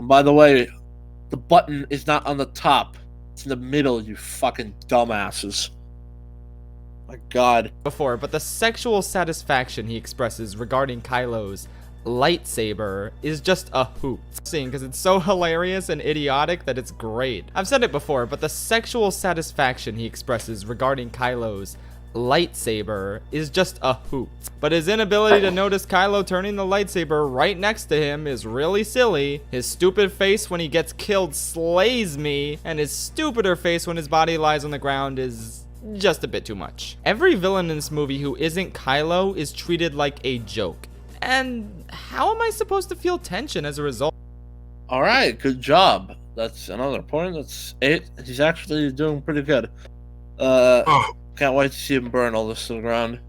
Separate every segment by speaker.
Speaker 1: by the way, the button is not on the top. It's in the middle, you fucking dumbasses. My god.
Speaker 2: Before, but the sexual satisfaction he expresses regarding Kylo's lightsaber is just a hoot. Because it's so hilarious and idiotic that it's great. I've said it before, but the sexual satisfaction he expresses regarding Kylo's lightsaber is just a hoot. But his inability to notice Kylo turning the lightsaber right next to him is really silly. His stupid face when he gets killed slays me, and his stupider face when his body lies on the ground is just a bit too much. Every villain in this movie who isn't Kylo is treated like a joke. And how am I supposed to feel tension as a result?
Speaker 1: Alright, good job. That's another point. That's 8. He's actually doing pretty good. Can't wait to see him burn all this to the ground.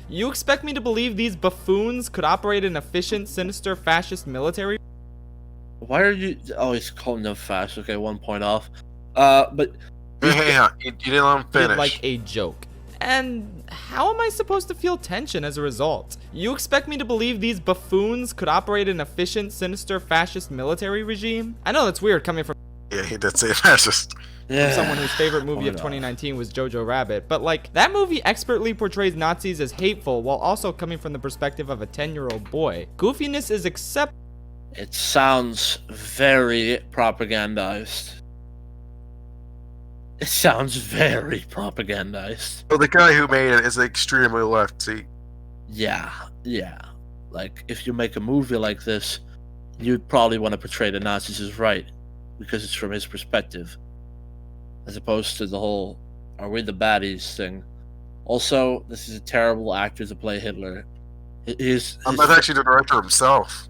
Speaker 2: You expect me to believe these buffoons could operate an efficient, sinister, fascist military?
Speaker 1: Why are you... Oh, he's calling them fast. Okay, 1 point off. But...
Speaker 3: Yeah, you didn't let him finish.
Speaker 2: Like a joke. And how am I supposed to feel tension as a result? You expect me to believe these buffoons could operate an efficient, sinister, fascist military regime? I know that's weird coming from...
Speaker 3: Yeah, he did say fascist.
Speaker 1: Yeah.
Speaker 2: Someone whose favorite movie of 2019 was Jojo Rabbit, but like, that movie expertly portrays Nazis as hateful while also coming from the perspective of a 10-year-old boy. Goofiness is acceptable.
Speaker 1: It sounds very propagandized. It sounds very propagandized.
Speaker 3: Well, the guy who made it is extremely left, see?
Speaker 1: Yeah. Like, if you make a movie like this, you'd probably want to portray the Nazis as right, because it's from his perspective. As opposed to the whole, are we the baddies thing. Also, this is a terrible actor to play Hitler.
Speaker 3: I'm not actually the director himself.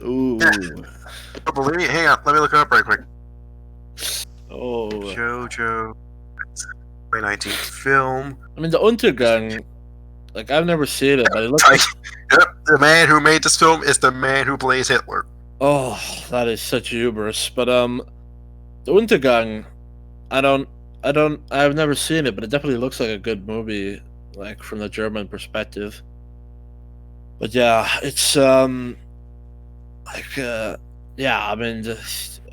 Speaker 1: Ooh.
Speaker 3: I believe me? Hang on, let me look it up right quick.
Speaker 1: Oh.
Speaker 3: Jojo 2019 film.
Speaker 1: I mean, the Untergang, like, I've never seen it, but it looks like...
Speaker 3: Yep, the man who made this film is the man who plays Hitler.
Speaker 1: Oh, that is such hubris. But, the Untergang, I've never seen it, but it definitely looks like a good movie, like, from the German perspective. But yeah, it's, yeah, I mean,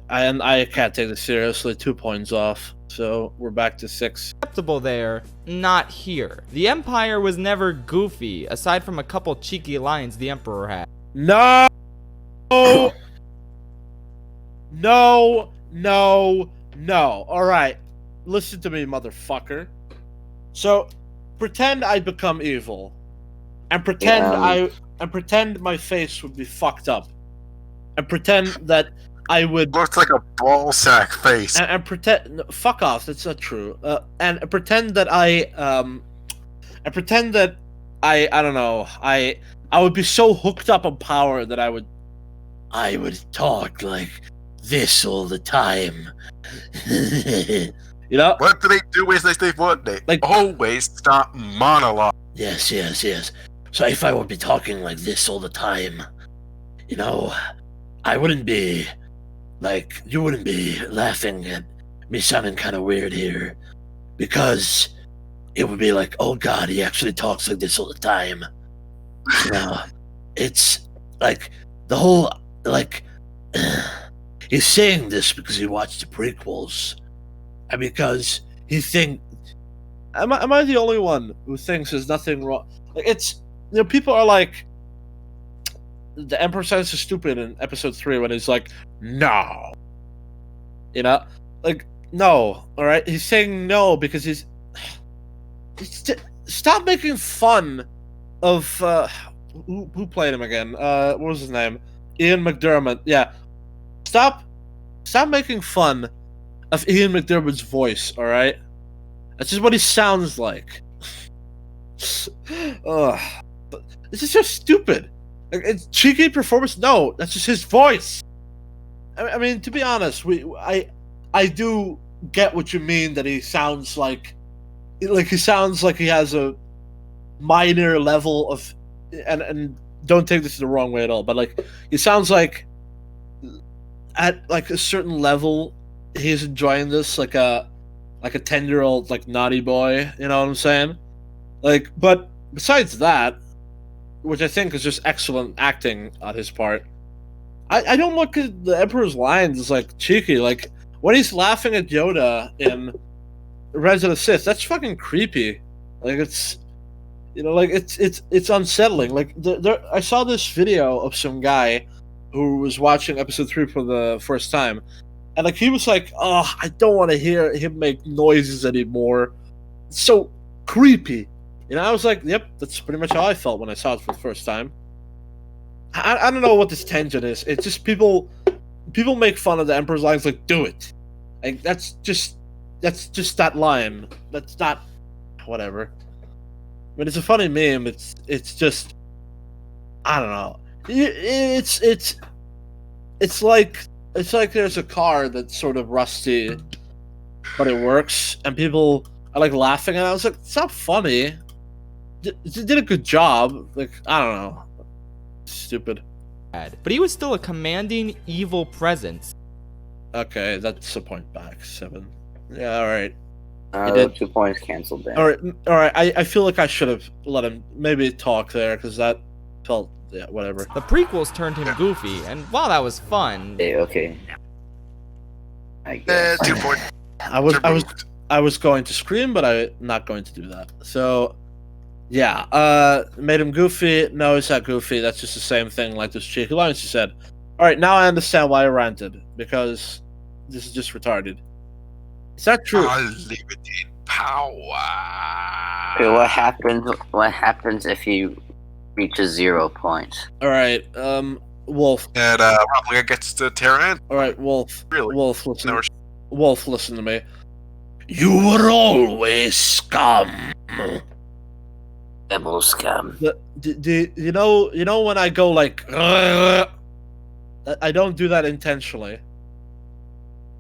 Speaker 1: I can't take this seriously. 2 points off. So we're back to 6.
Speaker 2: Acceptable there, not here. The Empire was never goofy, aside from a couple cheeky lines the Emperor had.
Speaker 1: No! No. Alright. Listen to me, motherfucker. So, pretend I become evil. And pretend my face would be fucked up. And pretend that I would...
Speaker 3: Looks like a ball sack face.
Speaker 1: And pretend... No, fuck off, that's not true. And pretend that I don't know, I would be so hooked up on power that I would talk like this all the time. You know?
Speaker 3: What do they do is they stay what? They
Speaker 1: like,
Speaker 3: always stop monologue.
Speaker 1: Yes. So if I would be talking like this all the time, you know, I wouldn't be... Like, you wouldn't be laughing at me sounding kind of weird here. Because it would be like, oh god, he actually talks like this all the time. You know, it's like, the whole, like, he's saying this because he watched the prequels. And because he thinks... Am I the only one who thinks there's nothing wrong? Like, it's, you know, people are like... The Emperor sounds so stupid in episode 3 when he's like, no. You know? Like, no. Alright? He's saying no because he's stop making fun of, who played him again? What was his name? Ian McDermott. Yeah. Stop making fun of Ian McDermott's voice, alright? That's just what he sounds like. Ugh. This is so stupid. It's cheeky performance? No, that's just his voice. I mean, to be honest, I do get what you mean that he sounds like he sounds like he has a minor level of, and don't take this the wrong way at all, but like he sounds like at like a certain level he's enjoying this like a 10-year-old like naughty boy, you know what I'm saying? Like, but besides that,
Speaker 4: which I think is just excellent acting on his part. I don't look at the Emperor's lines as like cheeky. Like when he's laughing at Yoda in Revenge of the Sith, that's fucking creepy. Like it's, like it's unsettling. Like I saw this video of some guy who was watching episode 3 for the first time, and like he was like, "Oh, I don't want to hear him make noises anymore. It's so creepy." I was like, "Yep, that's pretty much how I felt when I saw it for the first time." I don't know what this tangent is. It's just people make fun of the Emperor's lines, like, "Do it." Like that's just that line. That's not whatever. I mean, it's a funny meme. It's just, I don't know. It's like there's a car that's sort of rusty, but it works, and people are like laughing at it. I was like, it's not funny. Did a good job. Like, I don't know. Stupid.
Speaker 2: But he was still a commanding evil presence.
Speaker 4: Okay, that's a point back. 7. Yeah, all right.
Speaker 5: The 2 points canceled then.
Speaker 4: All right. I feel like I should have let him maybe talk there because that felt whatever.
Speaker 2: The prequels turned him goofy, and while that was fun,
Speaker 5: Okay. I guess.
Speaker 3: 2 points.
Speaker 4: I was going to scream, but I'm not going to do that. So, yeah, made him goofy. No, it's not goofy. That's just the same thing like those cheeky lines you said. All right, now I understand why I ranted, because this is just retarded. Is that true?
Speaker 3: Unlimited power.
Speaker 5: Okay, what happens if you reaches 0 points?
Speaker 4: All right, Wolf.
Speaker 3: And Replica gets the Terran.
Speaker 4: All right, Wolf.
Speaker 3: Really?
Speaker 4: Wolf, listen.
Speaker 3: Never-
Speaker 4: Wolf, listen to me. You were always scum.
Speaker 5: Devil scum.
Speaker 4: You know when I go like, I don't do that intentionally.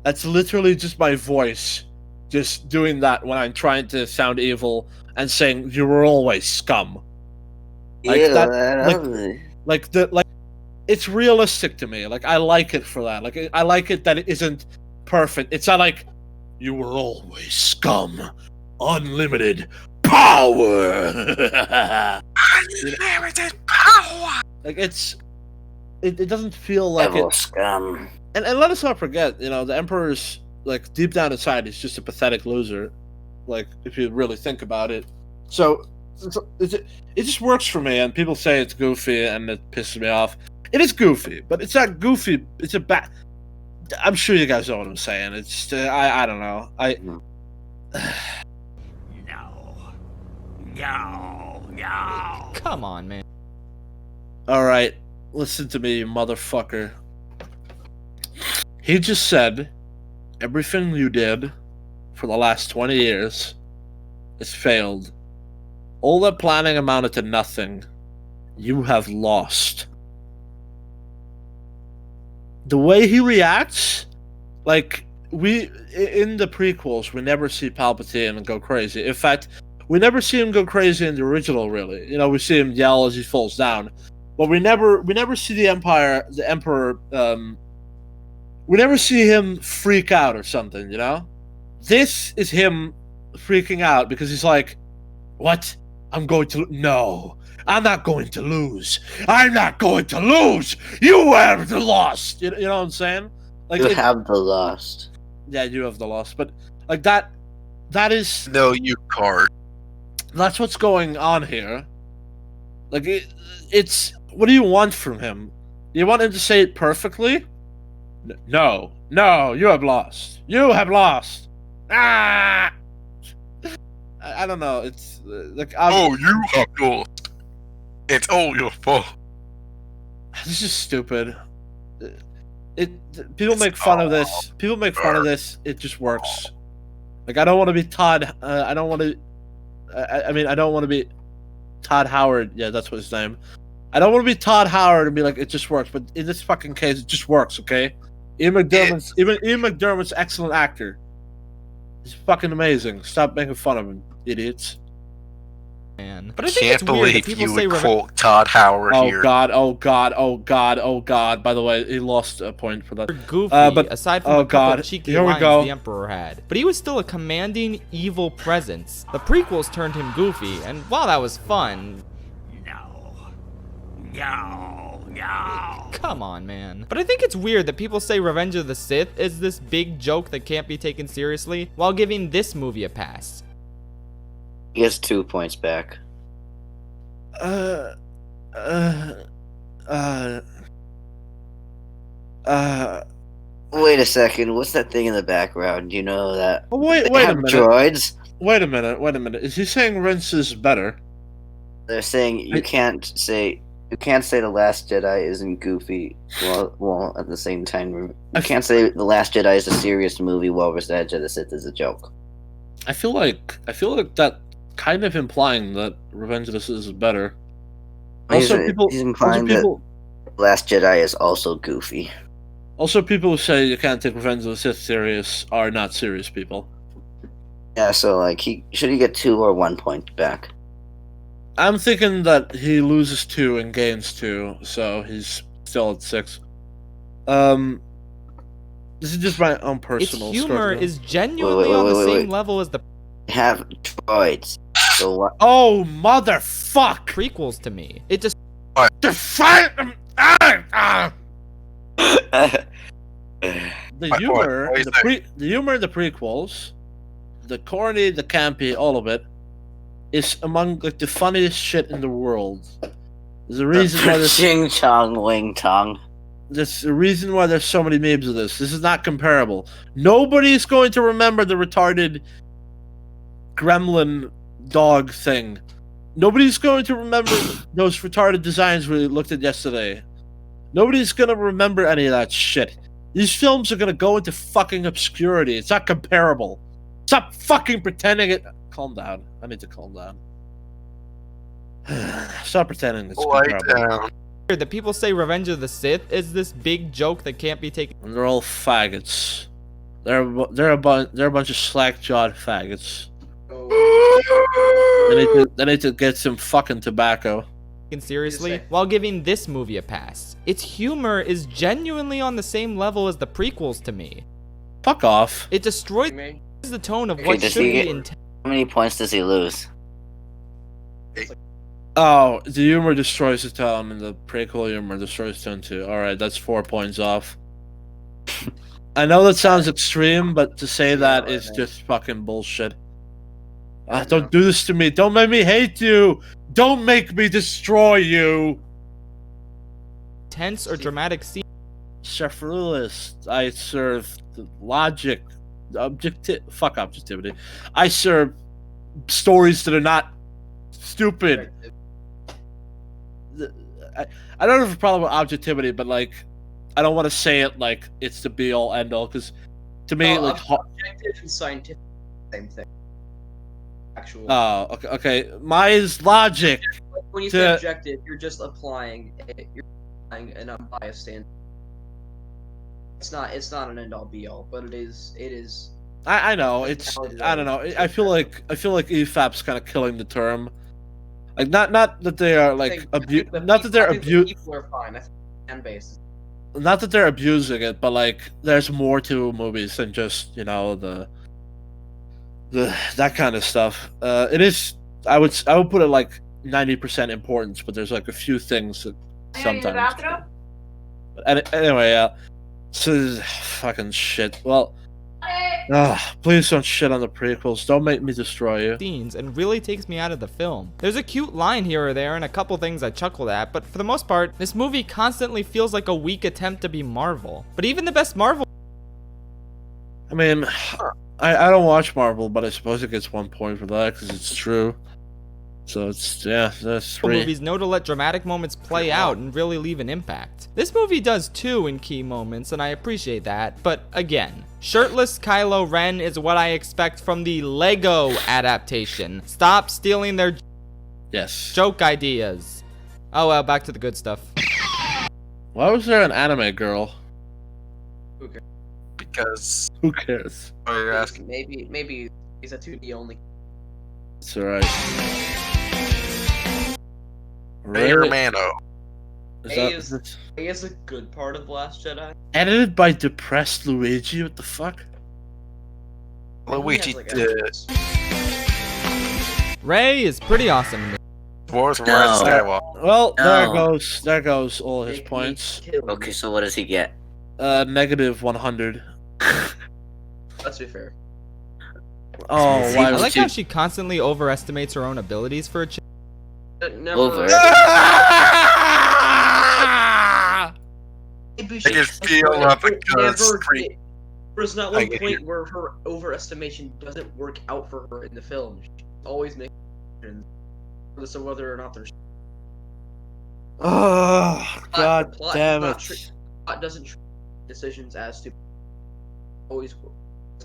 Speaker 4: That's literally just my voice, just doing that when I'm trying to sound evil and saying you were always scum. Like that, it's realistic to me. Like I like it for that. Like I like it that it isn't perfect. It's not like you were always scum, unlimited power.
Speaker 3: Unlimited power.
Speaker 4: Like it doesn't feel like
Speaker 5: Devil
Speaker 4: it.
Speaker 5: scum.
Speaker 4: And let us not forget, the Emperor's, like, deep down inside, he's just a pathetic loser. Like, if you really think about it. So, it just works for me, and people say it's goofy, and it pisses me off. It is goofy, but it's not goofy. It's a bad... I'm sure you guys know what I'm saying. It's just, I don't know.
Speaker 2: no. Come on, man.
Speaker 4: Alright, listen to me, you motherfucker. He just said everything you did for the last 20 years has failed. All that planning amounted to nothing. You have lost. The way he reacts, like, in the prequels, we never see Palpatine go crazy. In fact, we never see him go crazy in the original, really. We see him yell as he falls down. But we never see the Emperor, we never see him freak out or something, This is him freaking out because he's like, what? No, I'm not going to lose. I'm not going to lose. You have the lost. You know what I'm saying? Like
Speaker 5: You have the lost.
Speaker 4: Yeah, you have the lost. But like that is...
Speaker 3: No, you card.
Speaker 4: That's what's going on here. Like, it's... What do you want from him? Do you want him to say it perfectly? No, you have lost. You have lost. Ah! I don't know. It's like
Speaker 3: you have lost. It's all your fault.
Speaker 4: This is stupid. People make fun of this. People make fun of this. It just works. Like I don't want to be Todd. I don't want to. I mean, I don't want to be Todd Howard. Yeah, that's what his name. I don't want to be Todd Howard and be like, it just works. But in this fucking case, it just works. Okay. Ian McDermott's an excellent actor. He's fucking amazing. Stop making fun of him, idiots.
Speaker 2: Man. But I think
Speaker 3: Can't
Speaker 2: it's weird that
Speaker 3: believe
Speaker 2: people
Speaker 3: you
Speaker 2: say
Speaker 3: would quote Todd Howard
Speaker 4: Oh
Speaker 3: here.
Speaker 4: god. By the way, he lost a point for that.
Speaker 2: Goofy,
Speaker 4: but
Speaker 2: aside from a couple of cheeky
Speaker 4: Here we
Speaker 2: lines
Speaker 4: go.
Speaker 2: the Emperor had. But he was still a commanding evil presence. The prequels turned him goofy, and while that was fun, Come on, man. But I think it's weird that people say Revenge of the Sith is this big joke that can't be taken seriously while giving this movie a pass.
Speaker 5: He gets 2 points back. Wait a second. What's that thing in the background? You know that?
Speaker 4: Wait
Speaker 5: They
Speaker 4: a
Speaker 5: have
Speaker 4: minute.
Speaker 5: droids.
Speaker 4: Wait a minute. Is he saying Rents is better?
Speaker 5: They're saying you can't say The Last Jedi isn't goofy. Well, at the same time, you can't say The Last Jedi is a serious movie while Revenge of the Sith is a joke.
Speaker 4: I feel like that kind of implying that Revenge of the Sith is better.
Speaker 5: He's implying that The Last Jedi is also goofy.
Speaker 4: Also, people who say you can't take Revenge of the Sith serious are not serious people.
Speaker 5: Yeah, so like should he get 2 or 1 point back?
Speaker 4: I'm thinking that he loses 2 and gains 2, so he's still at 6. This is just my own personal.
Speaker 2: Its humor
Speaker 4: struggle.
Speaker 2: is genuinely on the same level as the
Speaker 5: They have droids. So what?
Speaker 4: Oh motherfuck!
Speaker 2: prequels to me. It just
Speaker 4: The
Speaker 3: What
Speaker 4: humor,
Speaker 3: do you
Speaker 4: the humor in the prequels, the corny, the campy, all of it, is among like the funniest shit in the world. There's a reason why there's
Speaker 5: Ching chong wing tong.
Speaker 4: There's a reason why there's so many memes of this. This is not comparable. Nobody's going to remember the retarded gremlin dog thing. Nobody's going to remember those retarded designs we looked at yesterday. Nobody's going to remember any of that shit. These films are going to go into fucking obscurity. It's not comparable. Stop fucking pretending it. Calm down. I need to calm down. Stop pretending it's comparable.
Speaker 3: down.
Speaker 2: that people say Revenge of the Sith is this big joke that can't be taken.
Speaker 4: And they're all faggots. They're a bunch of slack-jawed faggots. They need to get some fucking tobacco.
Speaker 2: Seriously, while giving this movie a pass. Its humor is genuinely on the same level as the prequels to me.
Speaker 4: Fuck off.
Speaker 2: It destroys the tone of
Speaker 5: Okay,
Speaker 2: what
Speaker 5: does
Speaker 2: should
Speaker 5: he
Speaker 2: be
Speaker 5: get-
Speaker 2: intense.
Speaker 5: How many points does he lose?
Speaker 4: Oh, the humor destroys the tone, and the prequel humor destroys tone too. Alright, that's 4 points off. I know that sounds extreme, but to say that is just fucking bullshit. Don't do this to me. Don't make me hate you. Don't make me destroy you.
Speaker 2: Tense or dramatic scene.
Speaker 4: Chef Lewis, I serve the logic, fuck objectivity. I serve stories that are not stupid. I don't have a problem with objectivity, but like, I don't want to say it like it's the be all end all, because to me, like,
Speaker 6: objective and scientific, same thing. Actual.
Speaker 4: oh, okay. Mine's logic.
Speaker 6: When you say objective, you're just applying an unbiased standard. It's not an end all be all, but it is.
Speaker 4: I know it's. I don't know. I feel like EFAP's kind of killing the term. Like not that they are like not that they're abusing.
Speaker 6: People are fine. I think fan base.
Speaker 4: Not that they're abusing it, but like there's more to movies than just the that kind of stuff. It is. I would put it like 90% importance, but there's like a few things that sometimes. But anyway, so fucking shit. Well, please don't shit on the prequels. Don't make me destroy you.
Speaker 2: Scenes and really takes me out of the film. There's a cute line here or there and a couple things I chuckled at, but for the most part, this movie constantly feels like a weak attempt to be Marvel. But even the best Marvel
Speaker 4: I mean, I don't watch Marvel, but I suppose it gets 1 point for that because it's true. So it's that's 3.
Speaker 2: movies know to let dramatic moments play out and really leave an impact. This movie does too in key moments, and I appreciate that. But again, shirtless Kylo Ren is what I expect from the Lego adaptation. Stop stealing their joke ideas. Oh well, back to the good stuff.
Speaker 4: Why was there an anime girl?
Speaker 3: Because
Speaker 4: Who cares?
Speaker 3: oh, you're asking.
Speaker 6: Maybe he's a 2D only.
Speaker 4: It's alright.
Speaker 3: Mayor Mano.
Speaker 6: He is a good part of Last Jedi.
Speaker 4: Edited by depressed Luigi? What the fuck?
Speaker 3: Luigi
Speaker 6: He has, like,
Speaker 3: did.
Speaker 2: Rey is pretty awesome.
Speaker 3: Wars of
Speaker 5: No.
Speaker 3: Rise of Skywalker.
Speaker 4: Well,
Speaker 5: No.
Speaker 4: there goes all his
Speaker 6: Make me
Speaker 4: points.
Speaker 6: kill
Speaker 5: Okay,
Speaker 6: you.
Speaker 5: so what does he get?
Speaker 4: Negative 100.
Speaker 6: Let's be fair.
Speaker 4: Oh,
Speaker 5: See,
Speaker 4: why
Speaker 2: I
Speaker 4: would
Speaker 2: like
Speaker 4: you?
Speaker 2: how she constantly overestimates her own abilities for a chick.
Speaker 6: Never.
Speaker 5: Over.
Speaker 6: Maybe
Speaker 3: I
Speaker 6: she-
Speaker 3: can feel
Speaker 6: it-
Speaker 3: up
Speaker 6: it
Speaker 3: because
Speaker 6: never-
Speaker 3: scream.
Speaker 6: There's not
Speaker 3: I
Speaker 6: one
Speaker 3: can
Speaker 6: point where her overestimation doesn't work out for her in the film. She always makes decisions, regardless of whether or not there's
Speaker 4: Oh, God
Speaker 6: plot
Speaker 4: damn
Speaker 6: does not
Speaker 4: it.
Speaker 6: plot doesn't treat decisions as stupid. Always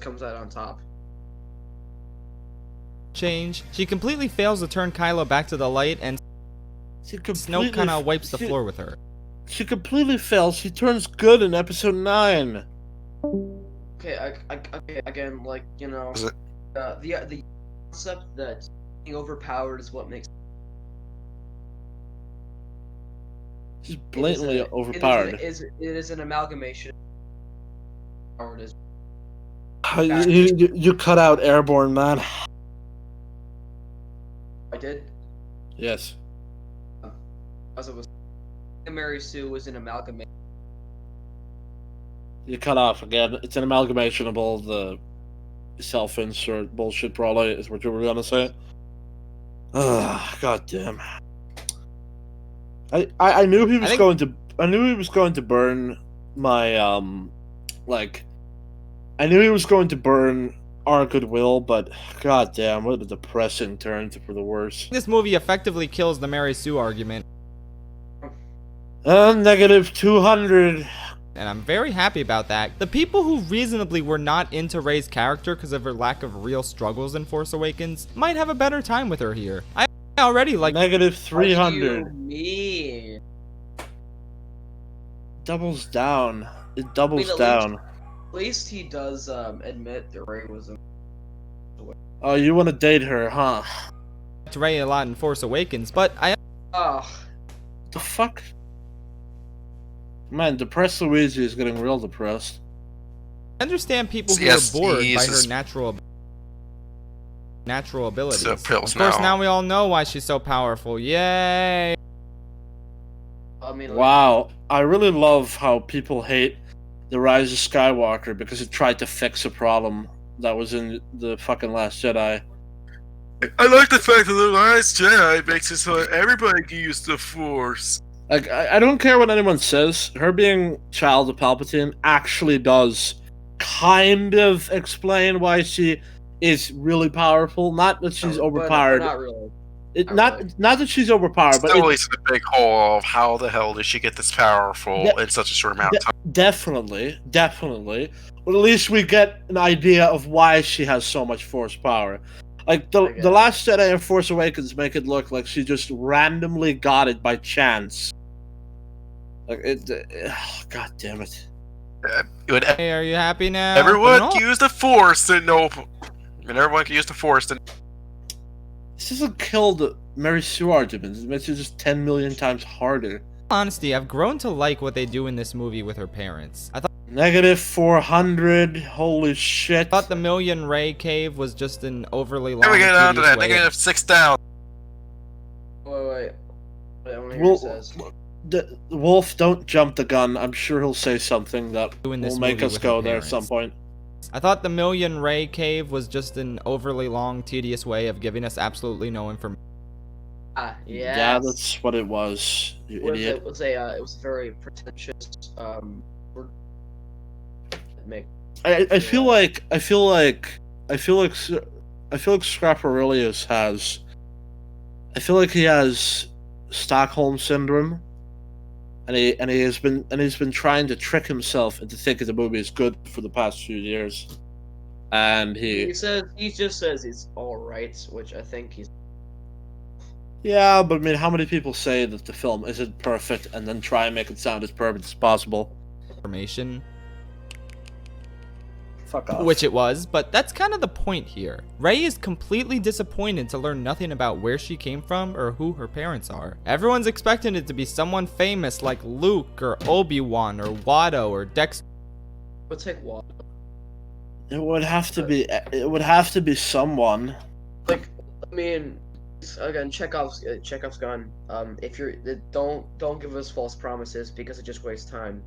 Speaker 6: comes out on top.
Speaker 2: Change. She completely fails to turn Kylo back to the light, and Snoke kind of wipes the floor with her.
Speaker 4: She completely fails. She turns good in episode 9.
Speaker 6: Okay, okay, again, like, you know,
Speaker 3: Is it-
Speaker 6: the concept that being overpowered is what makes
Speaker 4: She's blatantly
Speaker 6: it is
Speaker 4: overpowered.
Speaker 6: it is an amalgamation. Powered is
Speaker 4: You cut out Airborne, man.
Speaker 6: I did
Speaker 4: Yes.
Speaker 6: as it was. Mary Sue was an amalgamation.
Speaker 4: You cut off again. It's an amalgamation of all the self-insert bullshit, probably, is what you were gonna say. Ugh, god damn. I knew he was going to. I knew he was going to burn my like. I knew he was going to burn our goodwill, but god damn, what a depressing turn for the worse.
Speaker 2: This movie effectively kills the Mary Sue argument,
Speaker 4: Negative 200.
Speaker 2: and I'm very happy about that. The people who reasonably were not into Rey's character because of her lack of real struggles in Force Awakens might have a better time with her here. I already like
Speaker 4: Negative
Speaker 6: What do
Speaker 4: 300.
Speaker 6: you mean?
Speaker 4: Doubles down. It doubles
Speaker 6: at
Speaker 4: down.
Speaker 6: At least he does admit that Rey was a.
Speaker 4: Oh, you want to date her, huh?
Speaker 2: Rey a lot in Force Awakens, but I
Speaker 6: Oh,
Speaker 4: The fuck? Man, depressed Luigi is getting real depressed.
Speaker 2: understand people who
Speaker 3: Yes,
Speaker 2: are bored
Speaker 3: he
Speaker 2: by
Speaker 3: uses-
Speaker 2: her natural abilities.
Speaker 3: So pills
Speaker 2: Of course,
Speaker 3: now.
Speaker 2: now we all know why she's so powerful. Yay!
Speaker 6: I mean, like,
Speaker 4: Wow, I really love how people hate The Rise of Skywalker because it tried to fix a problem that was in the fucking Last Jedi.
Speaker 3: I like the fact that the Last Jedi makes it so that everybody can use the Force.
Speaker 4: Like, I don't care what anyone says. Her being child of Palpatine actually does kind of explain why she is really powerful. Not that she's
Speaker 6: but
Speaker 4: overpowered.
Speaker 6: not really.
Speaker 4: Not that she's overpowered, but
Speaker 3: Still leads to the big hole of how the hell did she get this powerful
Speaker 4: Yeah.
Speaker 3: in such a short amount of time.
Speaker 4: definitely. But at least we get an idea of why she has so much Force power. Like
Speaker 6: I get
Speaker 4: the
Speaker 6: it.
Speaker 4: Last Jedi and Force Awakens make it look like she just randomly got it by chance. Like it, god damn it.
Speaker 3: When
Speaker 2: Hey, are you happy now?
Speaker 3: everyone
Speaker 2: No.
Speaker 3: can use the Force and no, and everyone can use the Force and
Speaker 4: This doesn't kill the Mary Sue argument. It makes it just 10 million times harder.
Speaker 2: Honesty, I've grown to like what they do in this movie with her parents. I
Speaker 4: Negative 400. Holy shit.
Speaker 2: thought the Million Ray Cave was just an overly long.
Speaker 3: Then we get down to
Speaker 2: tedious
Speaker 3: that
Speaker 2: way of
Speaker 3: negative 6 down.
Speaker 6: Wait. I want to hear
Speaker 4: Well,
Speaker 6: what it says.
Speaker 4: Wolf, don't jump the gun. I'm sure he'll say something that
Speaker 2: doing this
Speaker 4: will make
Speaker 2: movie
Speaker 4: us
Speaker 2: with
Speaker 4: go
Speaker 2: her
Speaker 4: there at
Speaker 2: parents.
Speaker 4: some point.
Speaker 2: I thought the Million Ray Cave was just an overly long, tedious way of giving us absolutely no information.
Speaker 6: Yeah.
Speaker 4: Yeah, that's what it was, you idiot.
Speaker 6: It was a very pretentious word.
Speaker 4: I feel like Scrap Aurelius has. I feel like he has Stockholm syndrome, and he's been trying to trick himself into thinking the movie is good for the past few years, and
Speaker 6: He just says he's all right, which I think he's.
Speaker 4: yeah, but I mean, how many people say that the film isn't perfect and then try and make it sound as perfect as possible? Fuck off.
Speaker 2: Which it was, but that's kind of the point here. Rey is completely disappointed to learn nothing about where she came from or who her parents are. Everyone's expecting it to be someone famous like Luke or Obi-Wan or Watto or Dexter.
Speaker 6: Let's take one.
Speaker 4: It would have to be. It would have to be someone.
Speaker 6: Like, I mean, Again, Chekhov's gun. If you're don't give us false promises because it just wastes time.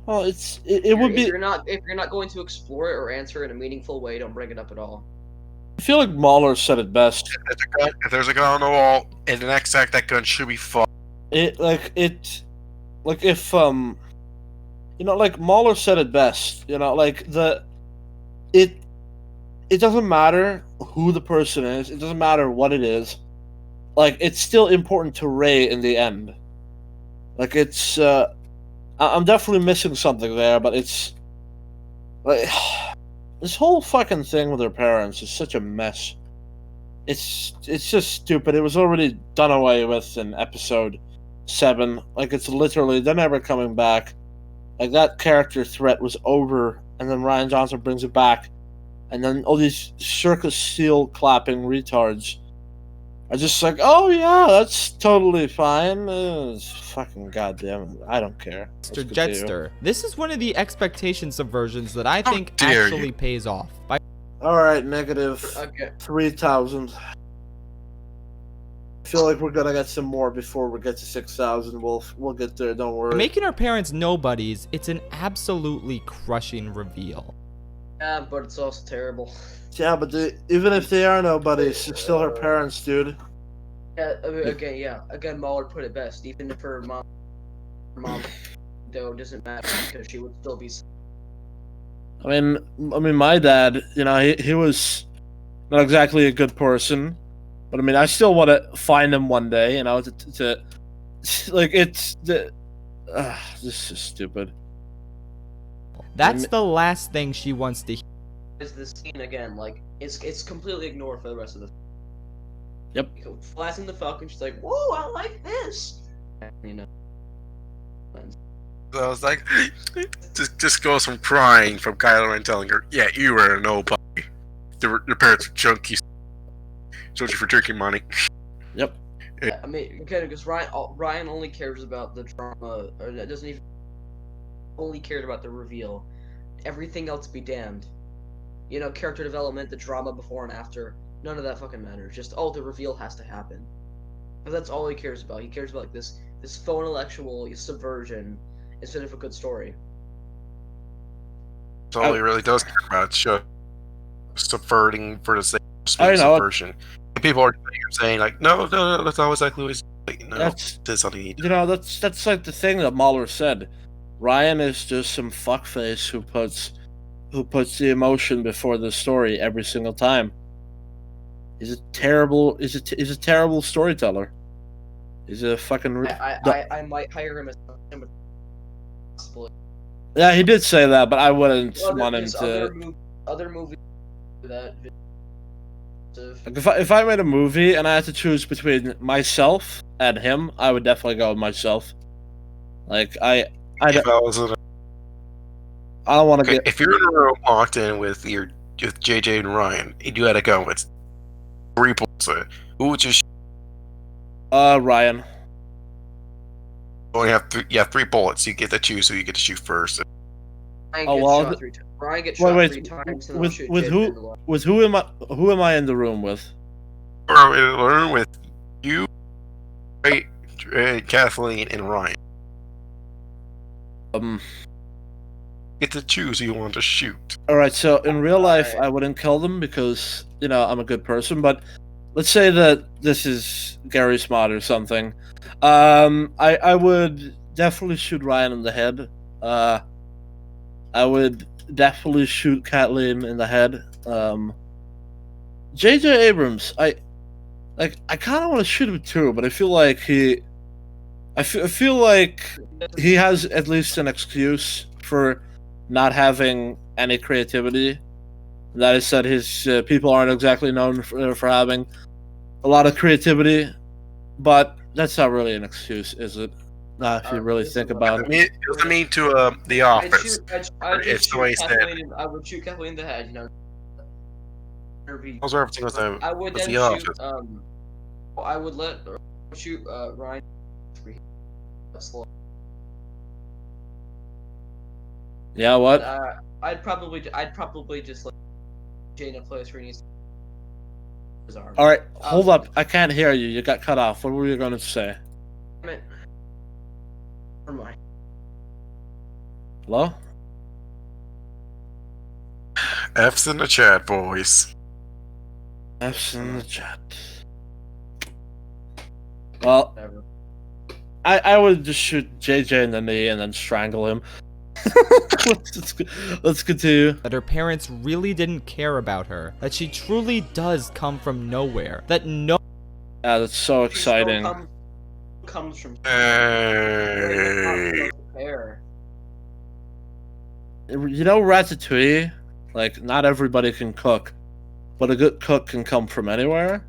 Speaker 4: Well, it would be.
Speaker 6: If you're not going to explore it or answer it in a meaningful way, don't bring it up at all.
Speaker 4: I feel like Mahler said it best.
Speaker 3: If there's a gun on the wall, in the next act, that gun should be fought.
Speaker 4: If like Mahler said it best. It doesn't matter who the person is. It doesn't matter what it is. Like, it's still important to Rey in the end. Like, it's I'm definitely missing something there, but it's like this whole fucking thing with her parents is such a mess. It's just stupid. It was already done away with in episode 7. Like, it's literally they're never coming back. Like, that character threat was over, and then Rian Johnson brings it back, and then all these circus seal clapping retards are just like, oh yeah, that's totally fine. Fucking goddamn it. I don't care.
Speaker 2: Mr. Jetster. This is one of the expectation subversions that I think
Speaker 3: dare
Speaker 2: actually
Speaker 3: you.
Speaker 2: pays off. By
Speaker 4: Alright, negative
Speaker 6: Okay.
Speaker 4: 3,000. I feel like we're gonna get some more before we get to 6,000. We'll get there, don't worry.
Speaker 2: making our parents nobodies, it's an absolutely crushing reveal.
Speaker 6: Yeah, but it's also terrible.
Speaker 4: Yeah, but even if they are nobodies, they're still her parents, dude.
Speaker 6: Yeah. Again, Mahler put it best. Even if her mom, though, doesn't matter because she would still be.
Speaker 4: I mean, my dad, he was not exactly a good person, but I mean, I still want to find him one day, to like, this is stupid.
Speaker 2: That's the last thing she wants to hear.
Speaker 6: Is the scene again? Like it's completely ignored for the rest of the.
Speaker 4: Yep.
Speaker 6: Flies in the Falcon. She's like, "Whoa, I like this." You know.
Speaker 3: So I was like, just goes from crying from Kylo Ren telling her, "Yeah, you were a nobody. Your parents were junkies. Sold you for drinking money."
Speaker 4: Yep.
Speaker 6: Yeah, I mean, again, because Ryan only cares about the drama, or that doesn't even only cared about the reveal. Everything else be damned. Character development, the drama before and after, none of that fucking matters. Just, the reveal has to happen. Because that's all he cares about. He cares about like this faux intellectual subversion instead of a good story.
Speaker 3: That's all he really does care about. Show subverting for the sake of subversion. People are saying like, no, that's not exactly what he's like. No, that's something he does.
Speaker 4: That's like the thing that Mahler said. Ryan is just some fuckface who puts the emotion before the story every single time. He's a terrible storyteller. He's a fucking.
Speaker 6: I might hire him as possible.
Speaker 4: Yeah, he did say that, but I wouldn't want him to.
Speaker 6: Other movies that.
Speaker 4: If I made a movie and I had to choose between myself and him, I would definitely go with myself. Like I don't want to get.
Speaker 3: If you're in a room locked in with JJ and Ryan, and you had to go with 3 bullets, who would you shoot?
Speaker 4: Ryan.
Speaker 3: You have 3 bullets. You get to choose who you get to shoot first.
Speaker 6: Ryan gets shot 3 times. And
Speaker 4: with who am I in the room with?
Speaker 3: Or in the room with you, Kathleen, and Ryan. Get to choose who you want to shoot.
Speaker 4: Alright, so in real life, I wouldn't kill them because, I'm a good person, but let's say that this is Gary Smart or something. I would definitely shoot Ryan in the head. I would definitely shoot Kathleen in the head. J.J. Abrams, I kind of want to shoot him too, but I feel like he has at least an excuse for not having any creativity. That is that his people aren't exactly known for having a lot of creativity, but that's not really an excuse, is it? If you really think about it.
Speaker 3: It doesn't mean to The Office. It's the way he said.
Speaker 6: I would shoot Kathleen in the head.
Speaker 3: I was referencing with the.
Speaker 6: I would
Speaker 3: with
Speaker 6: then
Speaker 3: The
Speaker 6: shoot.
Speaker 3: Office.
Speaker 6: I would shoot Ryan.
Speaker 4: Yeah, what?
Speaker 6: I'd probably just let Jane a place where he needs. bizarre.
Speaker 4: All right, hold up. I can't hear you. You got cut off. What were you going to say?
Speaker 6: Never mind.
Speaker 4: Hello?
Speaker 3: F's in the chat, boys.
Speaker 4: F's in the chat. Well,
Speaker 6: Whatever.
Speaker 4: I would just shoot JJ in the knee and then strangle him. Let's continue.
Speaker 2: That her parents really didn't care about her. That she truly does come from nowhere. That no.
Speaker 4: Yeah, that's so exciting.
Speaker 6: Comes from.
Speaker 3: Hey.
Speaker 4: You know, Ratatouille. Like, not everybody can cook, but a good cook can come from anywhere.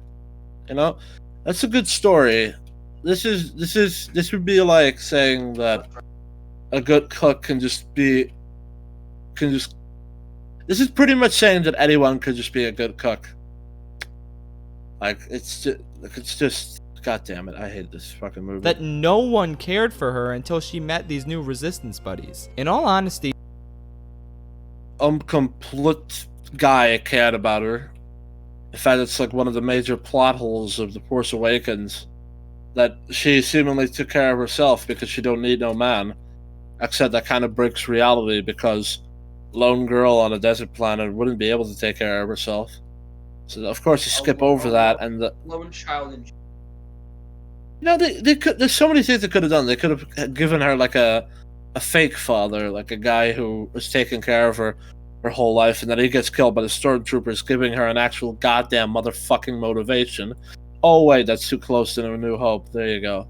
Speaker 4: You know, that's a good story. This would be like saying that a good cook this is pretty much saying that anyone could just be a good cook. Like, it's just god damn it, I hate this fucking movie.
Speaker 2: That no one cared for her until she met these new resistance buddies. In all honesty,
Speaker 4: complete guy cared about her. In fact, it's like one of the major plot holes of The Force Awakens, that she seemingly took care of herself because she don't need no man. Except that kind of breaks reality, because lone girl on a desert planet wouldn't be able to take care of herself. So of course you skip over that, and the
Speaker 6: lone child in.
Speaker 4: you know, they could. There's so many things they could have done. They could have given her like a fake father, like a guy who was taking care of her whole life, and then he gets killed by the stormtroopers, giving her an actual goddamn motherfucking motivation. Oh wait, that's too close to A New Hope. There you go.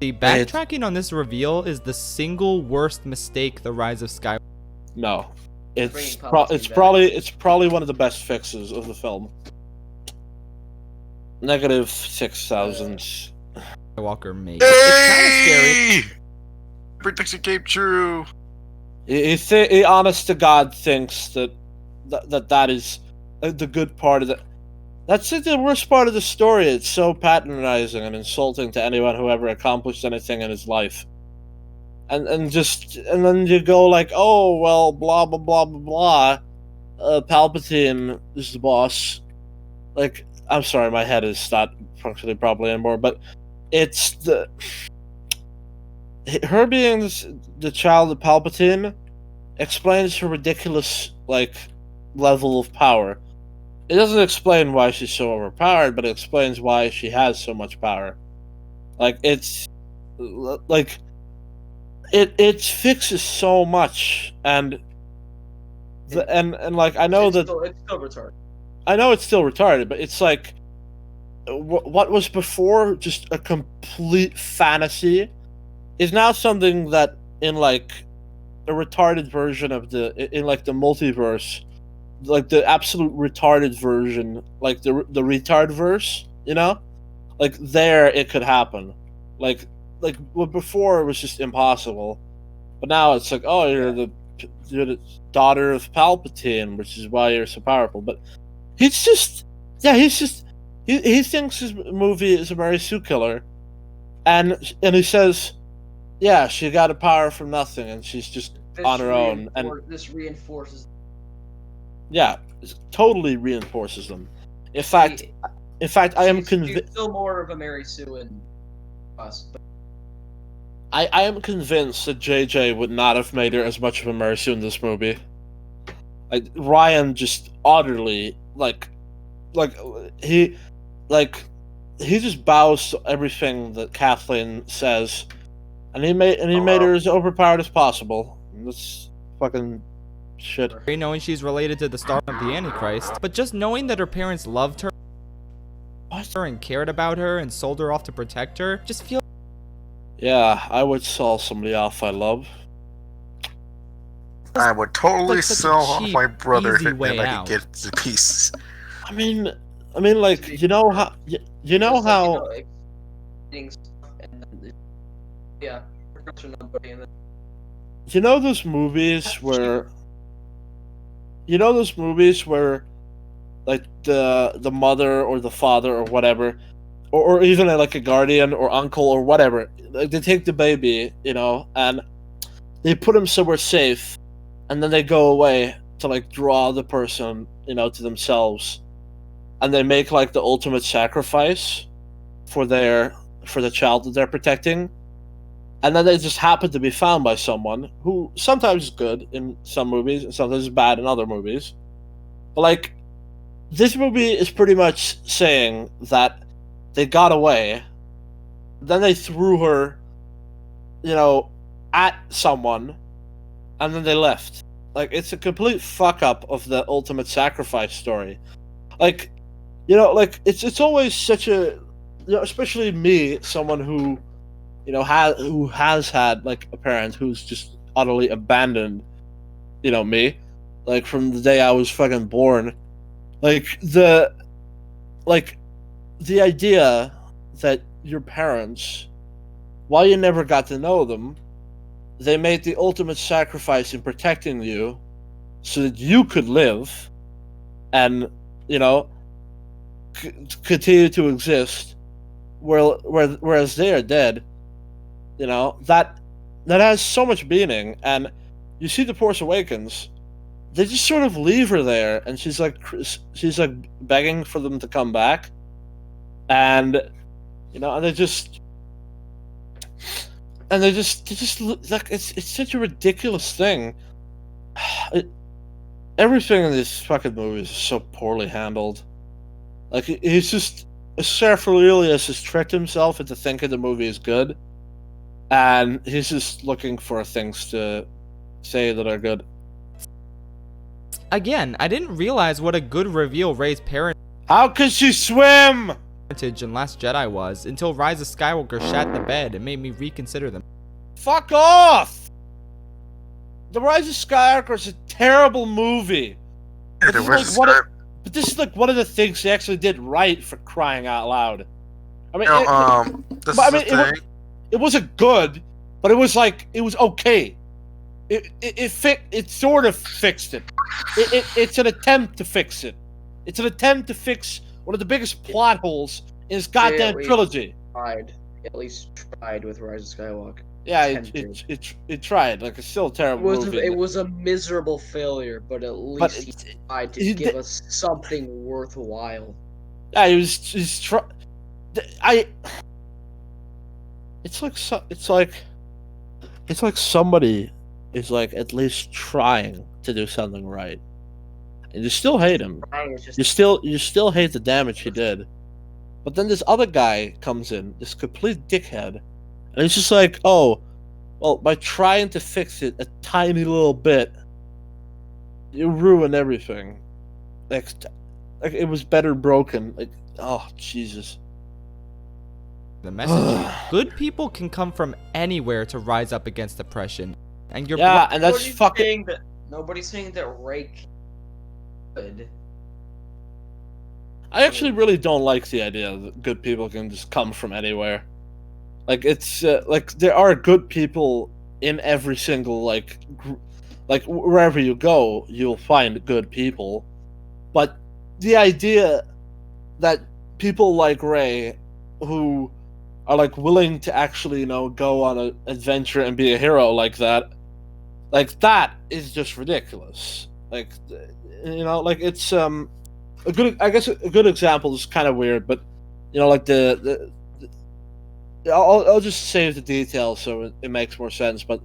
Speaker 2: the backtracking on this reveal is the single worst mistake The Rise of Skywalker.
Speaker 4: No, it's probably one of the best fixes of the film. Negative 6,000.
Speaker 2: Skywalker made.
Speaker 3: Hey!
Speaker 2: It's kind of scary.
Speaker 3: Prediction came true.
Speaker 4: He honest to God thinks that is the good part of the. That's the worst part of the story. It's so patronizing and insulting to anyone who ever accomplished anything in his life. And then you go like, oh well, blah blah blah blah blah. Palpatine is the boss. Like, I'm sorry, my head is not functioning properly anymore. But it's her being the child of Palpatine explains her ridiculous level of power. It doesn't explain why she's so overpowered, but it explains why she has so much power. It fixes so much, and I know
Speaker 6: it's
Speaker 4: that
Speaker 6: still retarded.
Speaker 4: I know it's still retarded, but it's like what was before just a complete fantasy is now something that in a retarded version of the multiverse, the absolute retarded version, the retard verse, there it could happen. Before it was just impossible, but now it's like, oh, you're the daughter of Palpatine, which is why you're so powerful. But he thinks his movie is a Mary Sue killer, and he says, yeah, she got a power from nothing, and she's just on her own, and
Speaker 6: this reinforces.
Speaker 4: Yeah, it totally reinforces them. In fact, I am convinced.
Speaker 6: Still more of a Mary Sue in us. But...
Speaker 4: I am convinced that JJ would not have made her as much of a Mary Sue in this movie. Ryan just utterly he just bows to everything that Kathleen says, and he made her as overpowered as possible. That's fucking shit.
Speaker 2: Knowing she's related to the star of the Antichrist, but just knowing that her parents loved her and cared about her and sold her off to protect her, just feels.
Speaker 4: Yeah, I would sell somebody off I love.
Speaker 3: I would totally
Speaker 2: like such a
Speaker 3: sell off
Speaker 2: cheap,
Speaker 3: my brother
Speaker 2: easy
Speaker 3: if
Speaker 2: way
Speaker 3: I
Speaker 2: out.
Speaker 3: could get the pieces.
Speaker 4: I mean, you know how.
Speaker 6: Yeah.
Speaker 4: You know those movies where the mother or the father or whatever, or even a guardian or uncle or whatever, they take the baby, and they put him somewhere safe, and then they go away to draw the person, to themselves, and they make like the ultimate sacrifice for the child that they're protecting, and then they just happen to be found by someone who sometimes is good in some movies and sometimes is bad in other movies. But like, this movie is pretty much saying that they got away, then they threw her, at someone, and then they left. Like, it's a complete fuck up of the ultimate sacrifice story. Like, it's always such a, especially me, someone who, who has had like a parent who's just utterly abandoned, me, like from the day I was fucking born. Like the idea that your parents, while you never got to know them, they made the ultimate sacrifice in protecting you so that you could live and, continue to exist, whereas they are dead. That has so much meaning. And you see The Force Awakens, they just sort of leave her there, and she's like begging for them to come back, and and they just like, it's such a ridiculous thing. Everything in this fucking movie is so poorly handled. Like, he's just, Sheriff Aurelius has tricked himself into thinking the movie is good, and he's just looking for things to say that are good.
Speaker 2: Again, I didn't realize what a good reveal Rey's parents.
Speaker 4: How could she swim?
Speaker 2: In Last Jedi was until Rise of Skywalker shat the bed and made me reconsider them.
Speaker 4: Fuck off! The Rise of Skywalker is a terrible movie. But this is like one of the things they actually did right, for crying out loud. I mean, it wasn't good, but it was okay. It sort of fixed it. It's an attempt to fix it. It's an attempt to fix one of the biggest plot holes in this goddamn trilogy.
Speaker 6: At least tried with Rise of Skywalker.
Speaker 4: Yeah, it tried. Like, it's still a terrible movie.
Speaker 6: It was a miserable failure, but at least he tried to give us something worthwhile.
Speaker 4: Yeah, he's trying. It's like somebody is like at least trying to do something right, and you still hate him. You still hate the damage he did. But then this other guy comes in, this complete dickhead, and he's just like, oh, well, by trying to fix it a tiny little bit, you ruin everything. Like it was better broken. Like, oh, Jesus.
Speaker 2: The message: good people can come from anywhere to rise up against oppression, and you're
Speaker 4: and that's fucking.
Speaker 6: Nobody's saying that Rey could.
Speaker 4: I actually really don't like the idea that good people can just come from anywhere. Like, it's like, there are good people in every single like wherever you go, you'll find good people. But the idea that people like Rey, who are like willing to actually go on an adventure and be a hero like that is just ridiculous. Like, like, it's a good example is kind of weird, but like I'll just save the details so it makes more sense. But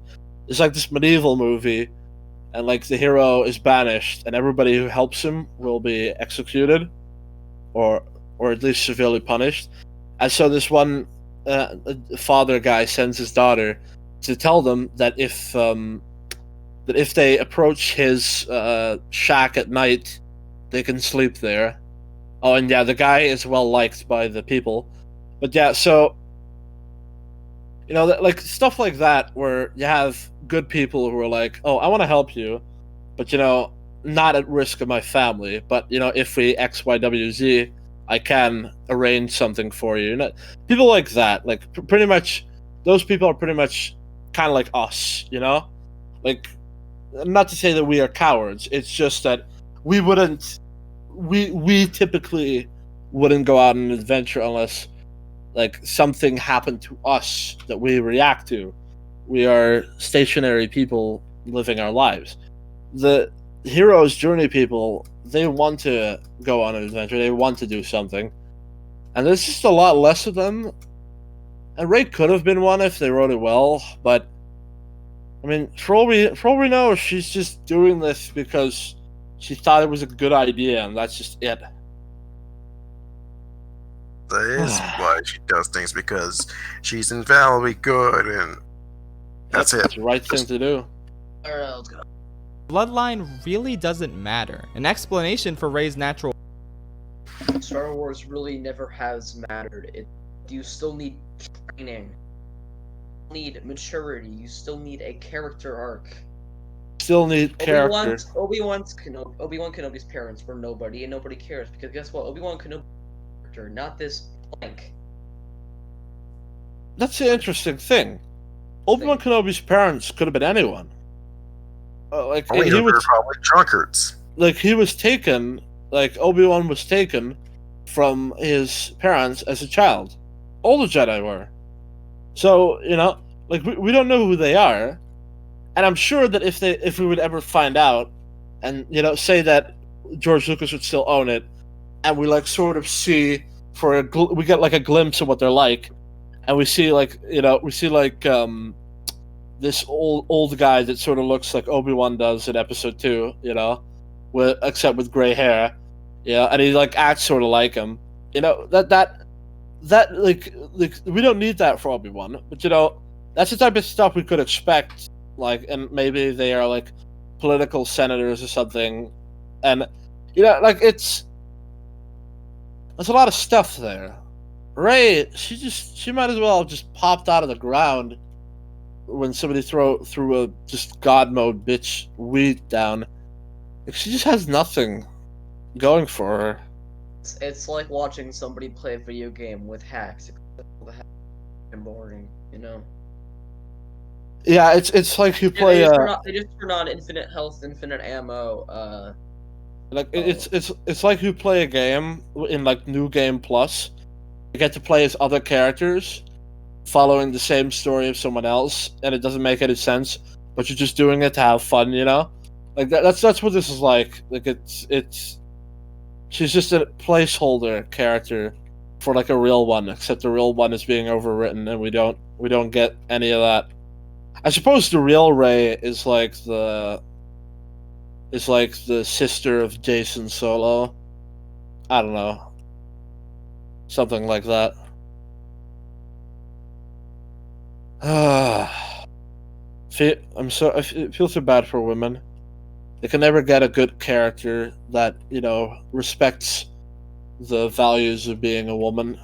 Speaker 4: it's like this medieval movie, and like the hero is banished, and everybody who helps him will be executed, or at least severely punished. And so this one father guy sends his daughter to tell them that if they approach his shack at night, they can sleep there. Oh, and yeah, the guy is well liked by the people. But yeah, so like stuff like that, where you have good people who are like, oh, I want to help you, but not at risk of my family. But if we X, Y, W, Z, I can arrange something for you. People like that, like pretty much, those people are pretty much kind of like us. Like, not to say that we are cowards. It's just that we typically wouldn't go out on an adventure unless like something happened to us that we react to. We are stationary people living our lives. heroes, journey people, they want to go on an adventure. They want to do something, and there's just a lot less of them. And Rey could have been one if they wrote it well, but I mean, for all we know, she's just doing this because she thought it was a good idea, and that's just it.
Speaker 3: That is why she does things, because she's infallibly good, and that's it.
Speaker 4: It's the right thing to do.
Speaker 6: Alright, let's go.
Speaker 2: Bloodline really doesn't matter. An explanation for Rey's natural.
Speaker 6: Star Wars really never has mattered. You still need training. You need maturity. You still need a character arc.
Speaker 4: Still need character.
Speaker 6: Obi-Wan Kenobi's parents were nobody, and nobody cares, because guess what? Obi-Wan Kenobi character, not this blank.
Speaker 4: That's the interesting thing. Obi-Wan Kenobi's parents could have been anyone. Like
Speaker 3: he was probably drunkards.
Speaker 4: Like he was taken. Like Obi-Wan was taken from his parents as a child. All the Jedi were. So like we don't know who they are, and I'm sure that if we would ever find out, and say that George Lucas would still own it, and we like sort of see we get like a glimpse of what they're like, and we see this old guy that sort of looks like Obi-Wan does in Episode 2, except with gray hair, and he like acts sort of like him, that like we don't need that for Obi-Wan, but that's the type of stuff we could expect, like, and maybe they are like political senators or something, and like there's a lot of stuff there. Rey, she might as well have just popped out of the ground when somebody threw a just God mode bitch weed down. Like, she just has nothing going for her.
Speaker 6: It's like watching somebody play a video game with hacks. The hacks are boring,
Speaker 4: Yeah, it's like you play.
Speaker 6: They just turn on infinite health, infinite ammo.
Speaker 4: It's like you play a game in like New Game Plus. You get to play as other characters, following the same story of someone else, and it doesn't make any sense, but you're just doing it to have fun, Like that's what this is like. Like she's just a placeholder character for like a real one, except the real one is being overwritten, and we don't get any of that. I suppose the real Rey is like the sister of Jason Solo. I don't know. Something like that. I feel so bad for women. They can never get a good character that respects the values of being a woman.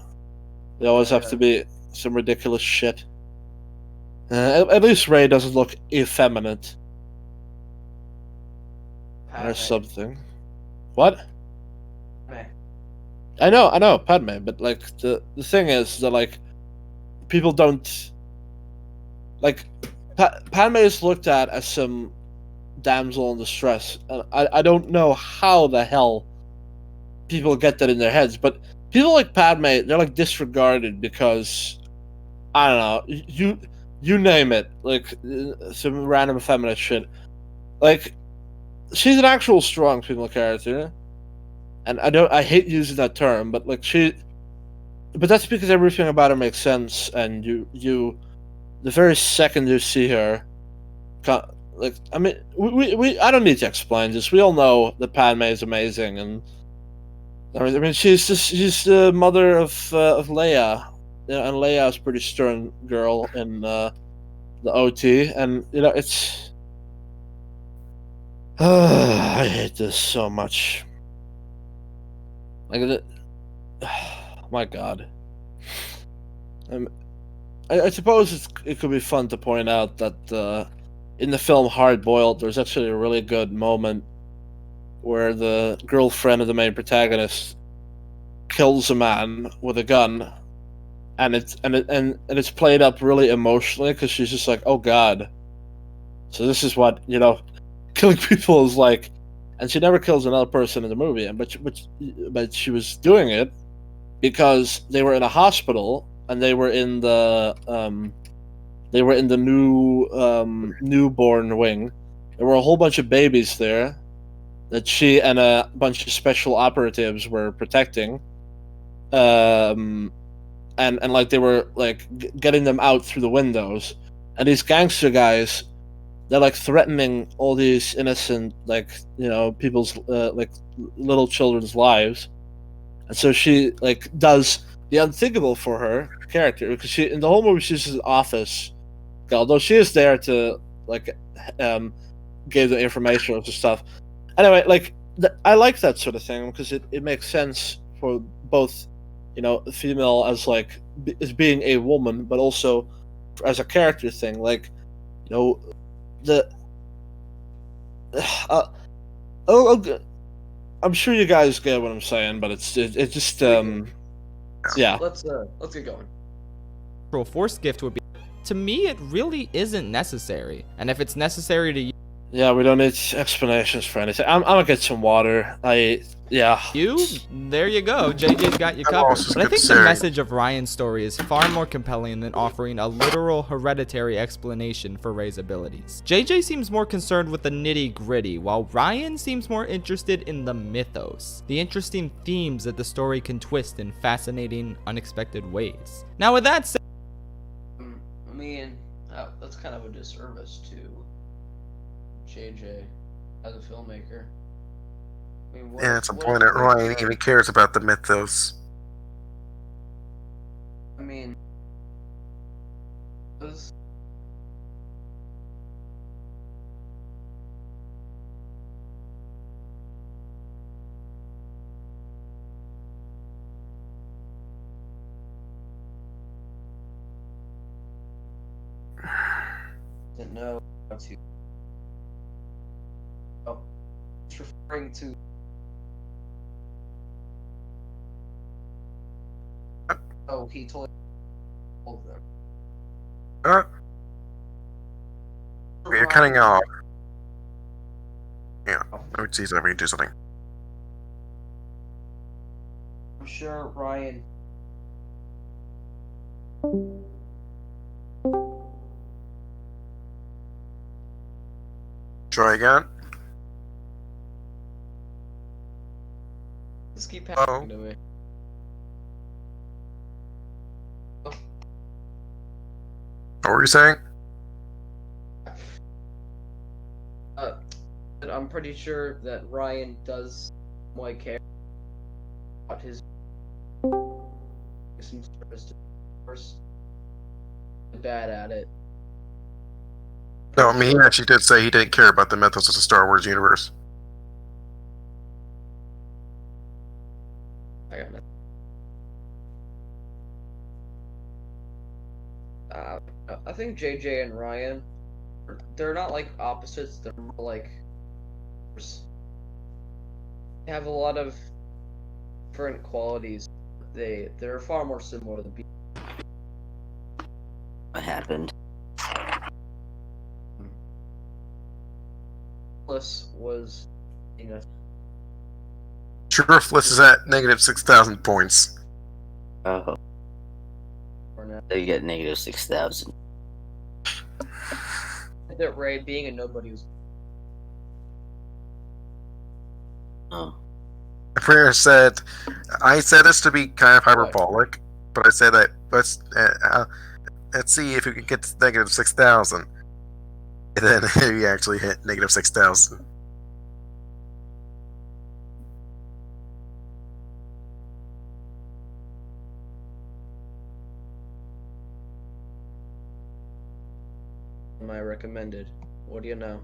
Speaker 4: They always have to be some ridiculous shit. At least Rey doesn't look effeminate or something. What? I know, Padme, but like the thing is that like people don't like Padme is looked at as some damsel in distress, and I don't know how the hell people get that in their heads, but people like Padme, they're like disregarded because I don't know, you name it, like some random feminist shit. Like she's an actual strong female character. And I hate using that term, but like but that's because everything about her makes sense, and you the very second you see her, like, I mean, we I don't need to explain this. We all know that Padme is amazing, and I mean she's the mother of Leia, and Leia is a pretty stern girl in the OT, and it's I hate this so much. Like, my God. I suppose it could be fun to point out that in the film Hard Boiled, there's actually a really good moment where the girlfriend of the main protagonist kills a man with a gun, and it's played up really emotionally because she's just like, oh God, so this is what killing people is like. And she never kills another person in the movie, but she was doing it because they were in a hospital and they were in the new newborn wing. There were a whole bunch of babies there, that she and a bunch of special operatives were protecting, and like they were like getting them out through the windows, and these gangster guys, they're like threatening all these innocent, like, people's like little children's lives, and so she like does the unthinkable for her character, because she in the whole movie she's just an office girl, although she is there to like give the information or stuff. Anyway, like I like that sort of thing because it makes sense for both, female as like as being a woman, but also as a character thing. Like, the uh, I'm sure you guys get what I'm saying, but it just yeah.
Speaker 6: Let's get going.
Speaker 2: Force gift would be, to me, it really isn't necessary, and if it's necessary to use,
Speaker 4: Yeah, we don't need explanations for anything. I'm gonna get some water.
Speaker 2: you, there you go. JJ's got you covered. But I think the message of Ryan's story is far more compelling than offering a literal hereditary explanation for Rey's abilities. JJ seems more concerned with the nitty-gritty, while Ryan seems more interested in the mythos, the interesting themes that the story can twist in fascinating, unexpected ways. Now, with that said,
Speaker 6: I mean, that's kind of a disservice to JJ as a filmmaker. I mean,
Speaker 3: yeah, it's a point that Ryan even cares about the mythos.
Speaker 6: I mean, this. Didn't know how to. Oh, it's referring to. Oh, he told all of them.
Speaker 3: You're cutting off. Yeah, I would see something do something.
Speaker 6: I'm sure Ryan.
Speaker 3: Try again.
Speaker 6: Just keep happening to me.
Speaker 3: What were you saying?
Speaker 6: I'm pretty sure that Ryan does more care about his some service to first bad at it.
Speaker 3: No, I mean, he actually did say he didn't care about the mythos of the Star Wars universe.
Speaker 6: I got nothing. I think JJ and Ryan, they're not like opposites. They're more like they have a lot of different qualities. They're far more similar than people.
Speaker 5: What happened?
Speaker 6: Plus was,
Speaker 3: Sheriffless is at negative 6,000 points.
Speaker 5: Oh,
Speaker 6: or not.
Speaker 5: they get negative 6,000.
Speaker 6: That Ray being a nobody was.
Speaker 5: Oh.
Speaker 3: I said this to be kind of hyperbolic, but I said that let's see if we can get to negative 6,000. And then he actually hit negative 6,000.
Speaker 6: I recommended. What do you know?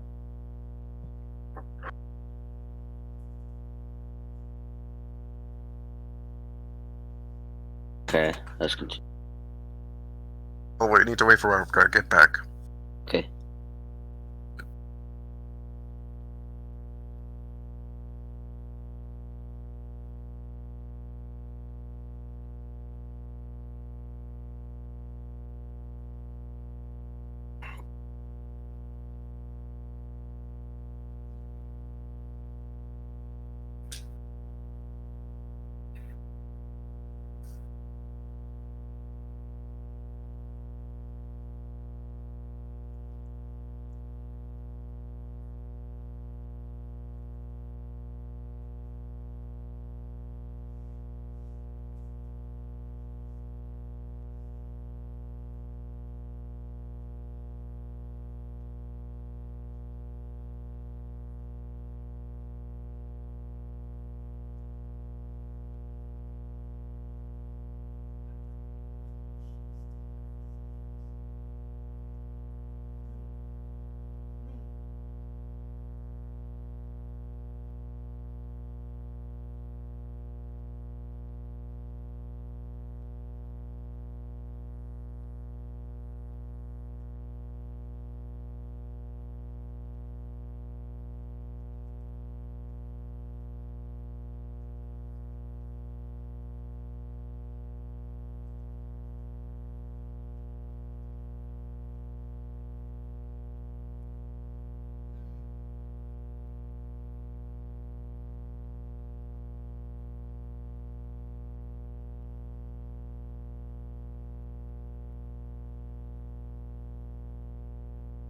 Speaker 5: Okay, let's continue.
Speaker 3: Oh, we need to wait for our to get back.
Speaker 5: Okay.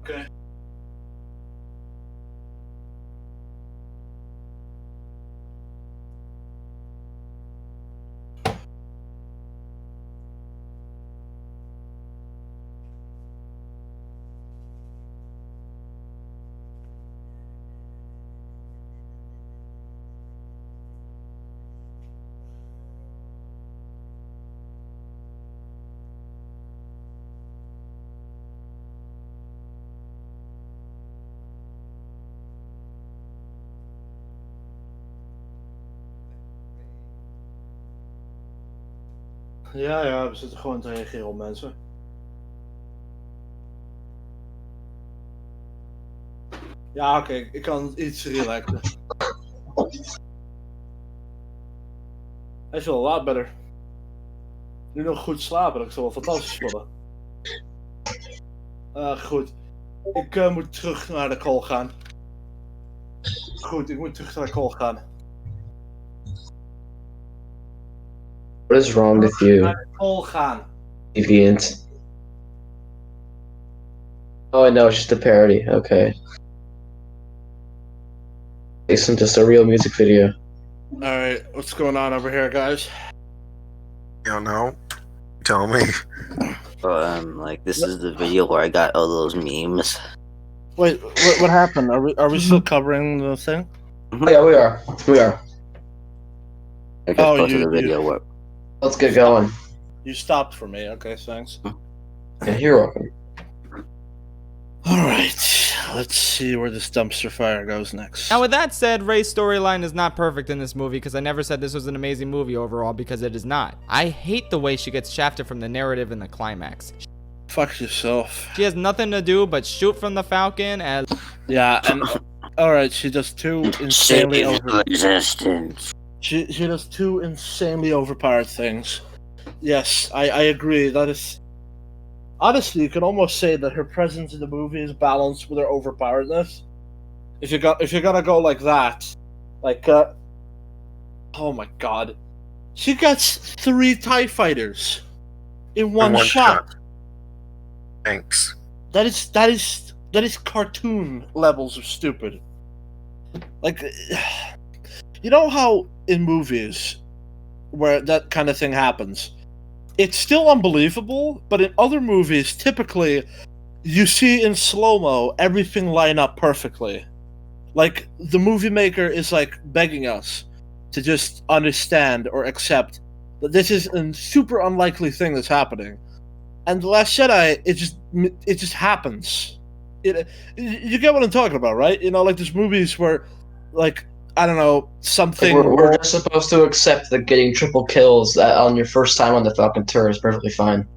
Speaker 4: Okay. Ja, we zitten gewoon te reageren op mensen. Ja, oké, ik kan iets relaxen. Hij is wel a lot better. Nu nog goed slapen, dat zou wel fantastisch worden. Goed. Ik moet terug naar de call gaan. Goed, ik moet terug naar de call gaan.
Speaker 7: What is wrong with you?
Speaker 4: Naar de call gaan.
Speaker 7: Deviant. Oh, I know, it's just a parody. Okay. It's just a real music video.
Speaker 4: Alright, what's going on over here, guys?
Speaker 3: You don't know? Tell me.
Speaker 5: Like this is the video where I got all those memes.
Speaker 4: Wait, what happened? Are we still covering the thing?
Speaker 7: Oh, yeah, we are. We are.
Speaker 5: I got posted the video. What?
Speaker 7: Let's get going.
Speaker 4: You stopped for me. Okay, thanks.
Speaker 7: Yeah, you're welcome.
Speaker 4: Alright, let's see where this dumpster fire goes next.
Speaker 2: Now with that said, Rey's storyline is not perfect in this movie because I never said this was an amazing movie overall because it is not. I hate the way she gets shafted from the narrative in the climax.
Speaker 4: Fuck yourself.
Speaker 2: She has nothing to do but shoot from the Falcon and...
Speaker 4: Yeah, and... Alright, she does two insanely
Speaker 5: Resistance.
Speaker 4: She does two insanely overpowered things. Yes, I agree. That is... Honestly, you can almost say that her presence in the movie is balanced with her overpoweredness. If you're gonna go like that, like oh my god, she gets 3 TIE fighters in one shot.
Speaker 3: Thanks.
Speaker 4: That is cartoon levels of stupid. Like, you know how in movies where that kind of thing happens, it's still unbelievable, but in other movies, typically, you see in slow-mo everything line up perfectly. Like, the movie maker is, like, begging us to just understand or accept that this is a super unlikely thing that's happening. And The Last Jedi, it just happens. You get what I'm talking about, right? You know, like, there's movies where, like, I don't know, something...
Speaker 7: We're just supposed to accept that getting triple kills on your first time on the Falcon tour is perfectly fine.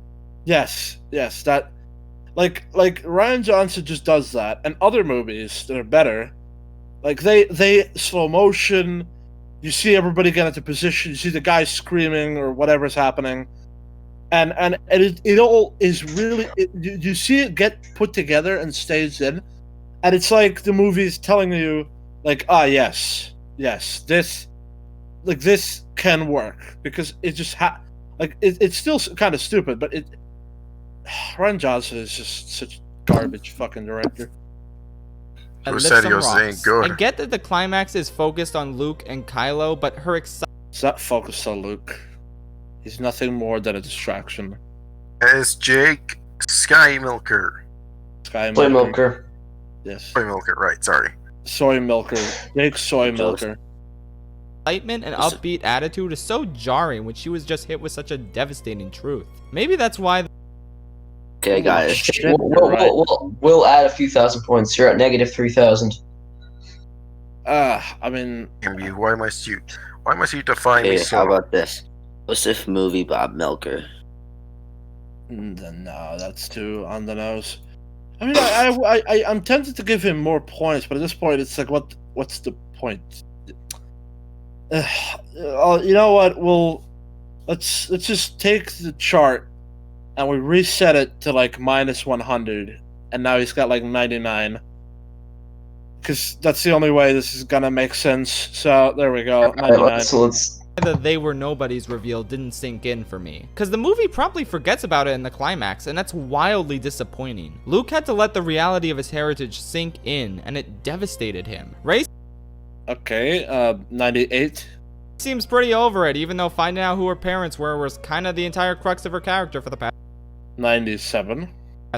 Speaker 4: Yes, that... Like Rian Johnson just does that, and other movies that are better, like, they slow motion, you see everybody get into position, you see the guy screaming or whatever's happening, and it all is really... you see it get put together and staged in, and it's like the movie's telling you, like, yes, this can work, because it just it's still kind of stupid, but Rian Johnson is just such garbage fucking director.
Speaker 3: Who said he was saying good?
Speaker 2: I get that the climax is focused on Luke and Kylo, but her
Speaker 4: It's not focused on Luke. He's nothing more than a distraction.
Speaker 3: As Jake Sky Milker.
Speaker 7: Soy Milker.
Speaker 4: Yes.
Speaker 3: Soy Milker, right, sorry.
Speaker 4: Soy Milker. Jake Soy Milker.
Speaker 2: excitement and upbeat attitude is so jarring when she was just hit with such a devastating truth. Maybe that's why...
Speaker 5: Okay, guys.
Speaker 7: We'll add a few thousand points. You're at negative 3,000.
Speaker 4: I mean...
Speaker 3: Why must you define me so?
Speaker 5: How about this? What's this movie, Bob Milker?
Speaker 4: No, that's too on the nose. I mean, I'm tempted to give him more points, but at this point, it's like, what's the point? You know what? Let's just take the chart and we reset it to like minus 100, and now he's got like 99. Because that's the only way this is gonna make sense. So there we go, 99.
Speaker 7: So let's
Speaker 2: The They Were Nobodies reveal didn't sink in for me, because the movie promptly forgets about it in the climax, and that's wildly disappointing. Luke had to let the reality of his heritage sink in, and it devastated him. Rey
Speaker 4: Okay, 98.
Speaker 2: seems pretty over it, even though finding out who her parents were was kind of the entire crux of her character for the past
Speaker 4: 97.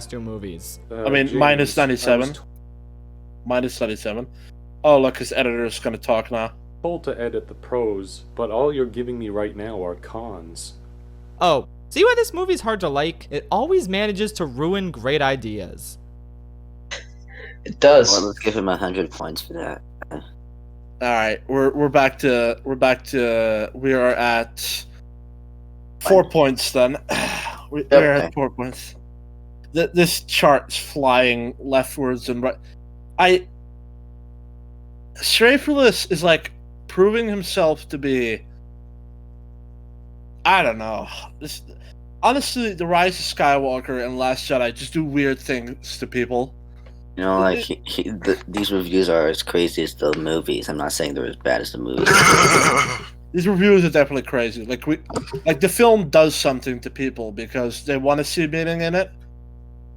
Speaker 2: two movies.
Speaker 4: I mean,
Speaker 8: James,
Speaker 4: minus 97.
Speaker 8: I was
Speaker 4: Minus 97. Oh, look, his editor's gonna talk now.
Speaker 8: told to edit the pros, but all you're giving me right now are cons.
Speaker 2: Oh, see why this movie's hard to like? It always manages to ruin great ideas.
Speaker 7: It does.
Speaker 5: Well, let's give him 100 points for that.
Speaker 4: All right, we're back to we are at 4 points then. We're at 4 points. This chart's flying leftwards and right. Straferless is like proving himself to be. I don't know. Honestly, The Rise of Skywalker and Last Jedi just do weird things to people.
Speaker 5: You know, like these reviews are as crazy as the movies. I'm not saying they're as bad as the movies.
Speaker 4: These reviews are definitely crazy. Like the film does something to people because they want to see meaning in it,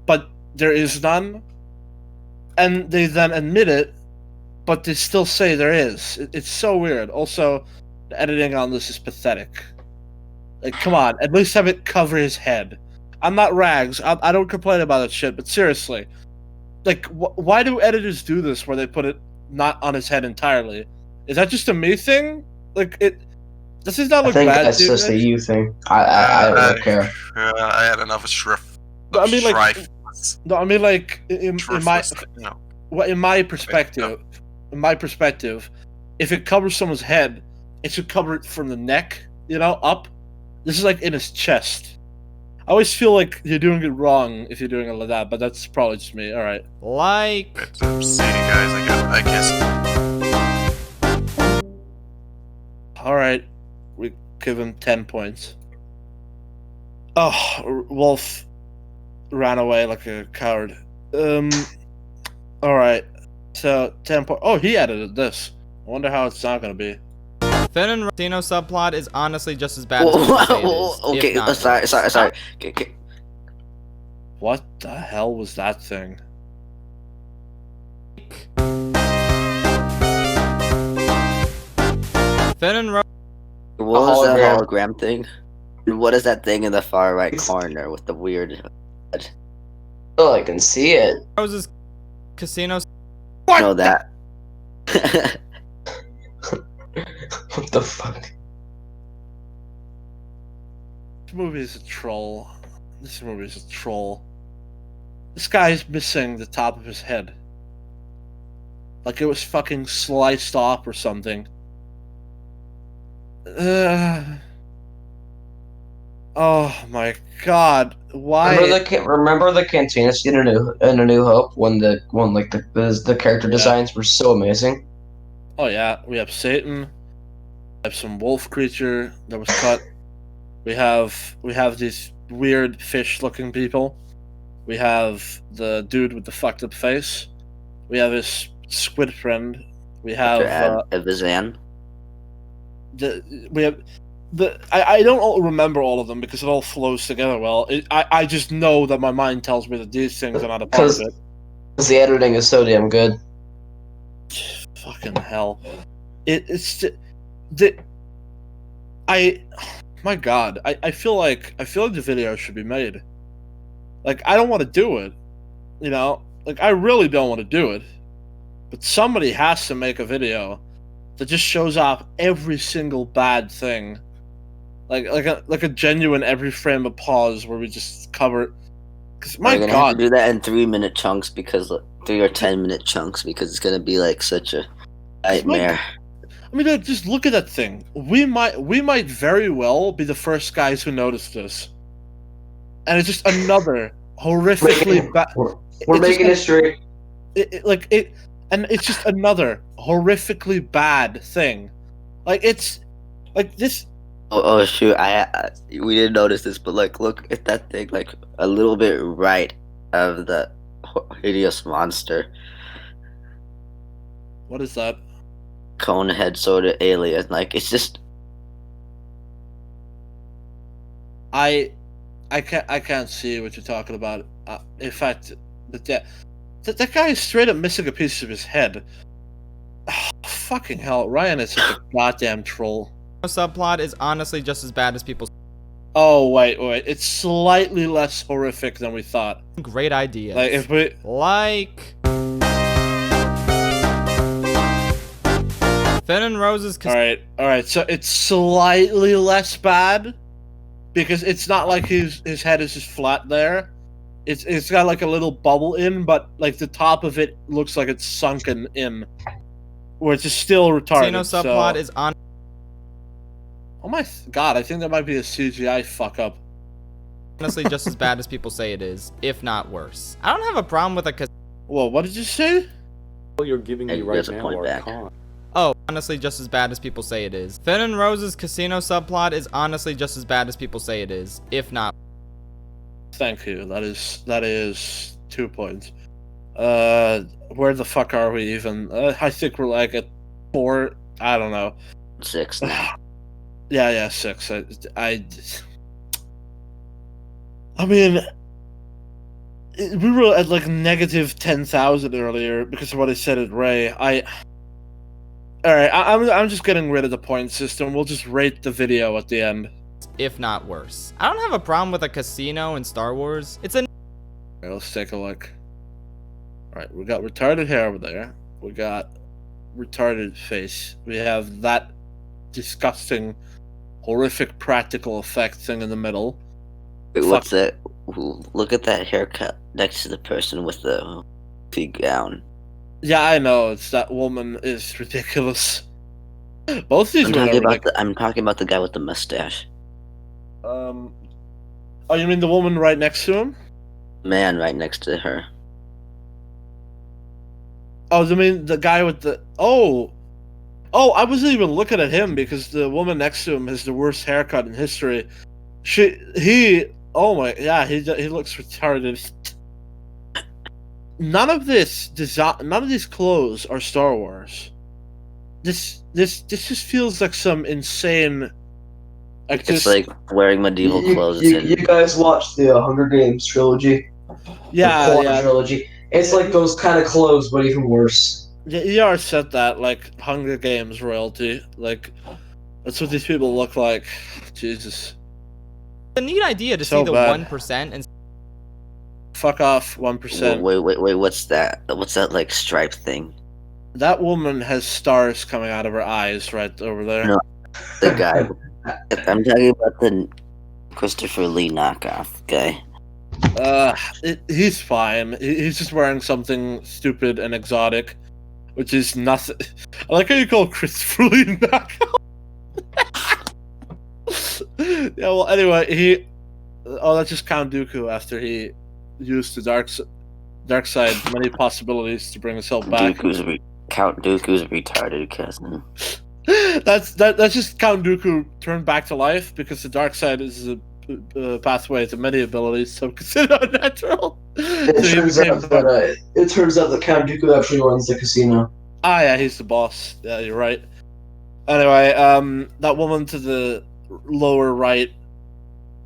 Speaker 4: but there is none, and they then admit it, but they still say there is. It's so weird. Also, the editing on this is pathetic. Like, come on, at least have it cover his head. I'm not rags. I don't complain about that shit, but seriously. Like, why do editors do this where they put it not on his head entirely? Is that just a me thing? Like, does this not look
Speaker 7: I think
Speaker 4: bad?
Speaker 7: that's just a you thing. I don't care.
Speaker 3: I had enough of shrift.
Speaker 4: No, I mean, like,
Speaker 3: Strifeless.
Speaker 4: no, I mean, like, in my
Speaker 3: Shriftless, you know.
Speaker 4: well, in my perspective, if it covers someone's head, it should cover it from the neck, up. This is like in his chest. I always feel like you're doing it wrong if you're doing it like that, but that's probably just me. All right.
Speaker 2: Like,
Speaker 3: It's obscene, guys. I guess.
Speaker 4: All right. We give him 10 points. Oh, Wolf ran away like a coward. All right. So 10 points. Oh, he edited this. I wonder how it's not gonna be.
Speaker 2: Finn and Rosino subplot is honestly just as bad as people say it is,
Speaker 5: Okay,
Speaker 2: if not
Speaker 5: sorry.
Speaker 2: worse.
Speaker 5: Okay.
Speaker 4: What the hell was that thing?
Speaker 2: Finn and
Speaker 5: What was that
Speaker 7: hologram.
Speaker 5: hologram thing? And what is that thing in the far right corner with the weird?
Speaker 7: Oh, I can see it.
Speaker 2: Rose's casino.
Speaker 5: Know that.
Speaker 7: What the fuck?
Speaker 4: This movie is a troll. This guy's missing the top of his head. Like it was fucking sliced off or something. Oh my god! Why?
Speaker 7: Remember the cantina scene in A New Hope when the character designs were so amazing.
Speaker 4: Oh yeah, we have Satan. We have some wolf creature that was cut. We have these weird fish-looking people. We have the dude with the fucked up face. We have his squid friend. We have
Speaker 5: Evazan.
Speaker 4: I don't remember all of them because it all flows together well. I just know that my mind tells me that these things are not a part of it.
Speaker 7: Because the editing is so damn good.
Speaker 4: Fucking hell! My God, I feel like the video should be made. Like I don't want to do it, Like I really don't want to do it, but somebody has to make a video that just shows off every single bad thing, like a genuine every frame of pause where we just cover it. Because my
Speaker 5: We're gonna
Speaker 4: God,
Speaker 5: have to do that in 3-minute chunks 3 or 10-minute chunks because it's gonna be like such a nightmare.
Speaker 4: I mean, just look at that thing. We might very well be the first guys who noticed this, and it's just another horrifically bad.
Speaker 7: We're making history.
Speaker 4: And it's just another horrifically bad thing. Like it's like this.
Speaker 5: Oh shoot! We didn't notice this, but like, look at that thing, like a little bit right of the hideous monster.
Speaker 4: What is that?
Speaker 5: Cone head sort of alien. Like it's just
Speaker 4: I can't see what you're talking about. In fact, that guy is straight up missing a piece of his head. Oh, fucking hell, Ryan is such a goddamn troll.
Speaker 2: Subplot is honestly just as bad as people.
Speaker 4: Oh wait, it's slightly less horrific than we thought.
Speaker 2: Great ideas.
Speaker 4: Like if we
Speaker 2: Finn and Rose's.
Speaker 4: All right. So it's slightly less bad because it's not like his head is just flat there. It's got like a little bubble in, but like the top of it looks like it's sunken in, where it's just still retarded.
Speaker 2: Casino subplot is on.
Speaker 4: Oh my god! I think that might be a CGI fuck up.
Speaker 2: Honestly, just as bad as people say it is, if not worse. I don't have a problem with a.
Speaker 4: Whoa! What did you say?
Speaker 8: All you're giving me right now are cons.
Speaker 2: Oh, honestly, just as bad as people say it is. Finn and Rose's casino subplot is honestly just as bad as people say it is, if not.
Speaker 4: Thank you. That is 2 points. Where the fuck are we even? I think we're like at 4. I don't know.
Speaker 5: 6 now.
Speaker 4: Yeah, 6. I mean, we were at like negative 10,000 earlier because of what I said at Ray. Alright, I'm just getting rid of the point system. We'll just rate the video at the end.
Speaker 2: If not worse. I don't have a problem with a casino in Star Wars. It's a.
Speaker 4: Alright, let's take a look. Alright, we got retarded hair over there. We got retarded face. We have that disgusting, horrific practical effect thing in the middle.
Speaker 5: Wait, what's that? Ooh, look at that haircut next to the person with the big gown.
Speaker 4: Yeah, I know. It's that woman is ridiculous. Both these women are ridiculous.
Speaker 5: I'm talking about the guy with the mustache.
Speaker 4: Oh, you mean the woman right next to him?
Speaker 5: Man right next to her.
Speaker 4: Oh, you mean the guy with the... Oh, I wasn't even looking at him because the woman next to him has the worst haircut in history. Oh my... Yeah, he looks retarded. None of these clothes are Star Wars. This just feels like some insane...
Speaker 5: It's like wearing medieval clothes.
Speaker 7: You guys watched the Hunger Games trilogy?
Speaker 4: Yeah.
Speaker 7: Trilogy. It's like those kind of clothes, but even worse.
Speaker 4: Yeah, ER said that, like, Hunger Games royalty. Like, that's what these people look like. Jesus.
Speaker 2: It's a neat idea to
Speaker 4: So
Speaker 2: see the
Speaker 4: bad.
Speaker 2: 1% and.
Speaker 4: Fuck off, 1%.
Speaker 5: Wait, what's that? What's that, like, stripe thing?
Speaker 4: That woman has stars coming out of her eyes right over there.
Speaker 5: No. The guy. I'm talking about the Christopher Lee knockoff guy.
Speaker 4: He's fine. He's just wearing something stupid and exotic, which is nothing. I like how you call Christopher Lee knockoff. Yeah, well, anyway, that's just Count Dooku after he used the dark side, many possibilities to bring himself back.
Speaker 5: Count Dooku's retarded cousin.
Speaker 4: That's just Count Dooku turned back to life because the dark side is a pathway to many abilities, so considered unnatural.
Speaker 7: It turns out that Count Dooku actually runs the casino.
Speaker 4: Ah, yeah, he's the boss. Yeah, you're right. Anyway, that woman to the lower right,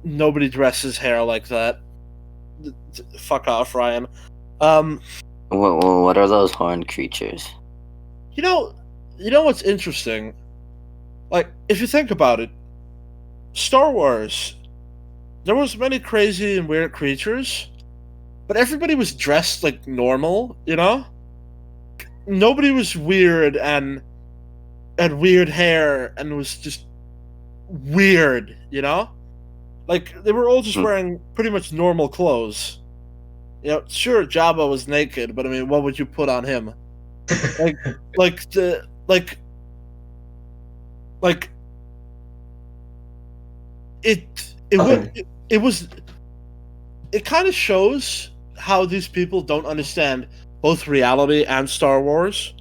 Speaker 4: nobody dresses hair like that. Fuck off, Ryan.
Speaker 5: What are those horned creatures?
Speaker 4: You know what's interesting? Like, if you think about it, Star Wars, there was many crazy and weird creatures, but everybody was dressed like normal, you know? Nobody was weird and had weird hair and was just weird, you know? Like, they were all just wearing pretty much normal clothes. You know, sure, Jabba was naked, but I mean, what would you put on him? It kind of shows how these people don't understand both reality and Star Wars.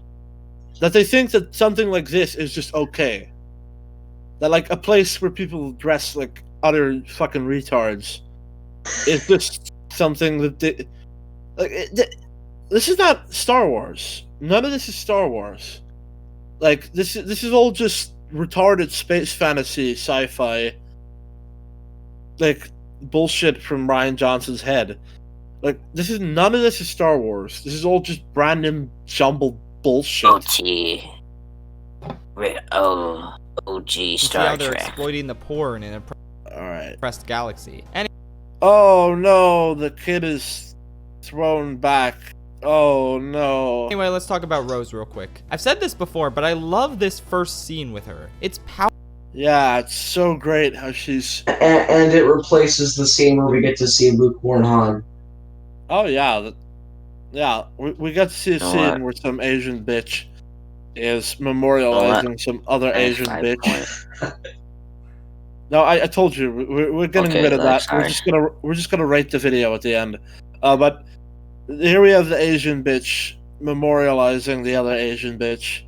Speaker 4: That they think that something like this is just okay. That, like, a place where people dress like utter fucking retards is just something that they... This is not Star Wars. None of this is Star Wars. Like, this is all just retarded space fantasy, sci-fi. like bullshit from Ryan Johnson's head. Like none of this is Star Wars. This is all just random jumbled bullshit.
Speaker 5: OG. OG
Speaker 2: See
Speaker 5: Star
Speaker 2: how they're
Speaker 5: Trek.
Speaker 2: exploiting the poor in an
Speaker 4: Alright.
Speaker 2: oppressed galaxy. And
Speaker 4: Oh no, the kid is thrown back. Oh no.
Speaker 2: anyway, let's talk about Rose real quick. I've said this before, but I love this first scene with her. It's powerful.
Speaker 4: Yeah, it's so great how she's.
Speaker 7: And it replaces the scene where we get to see Luke Warren Han.
Speaker 4: Oh yeah, yeah. We got to see a
Speaker 5: know
Speaker 4: scene
Speaker 5: what?
Speaker 4: where some Asian bitch is memorializing some other Asian bitch. No, I told you we're getting rid of that.
Speaker 5: Sorry.
Speaker 4: We're just gonna rate the video at the end. But here we have the Asian bitch memorializing the other Asian bitch,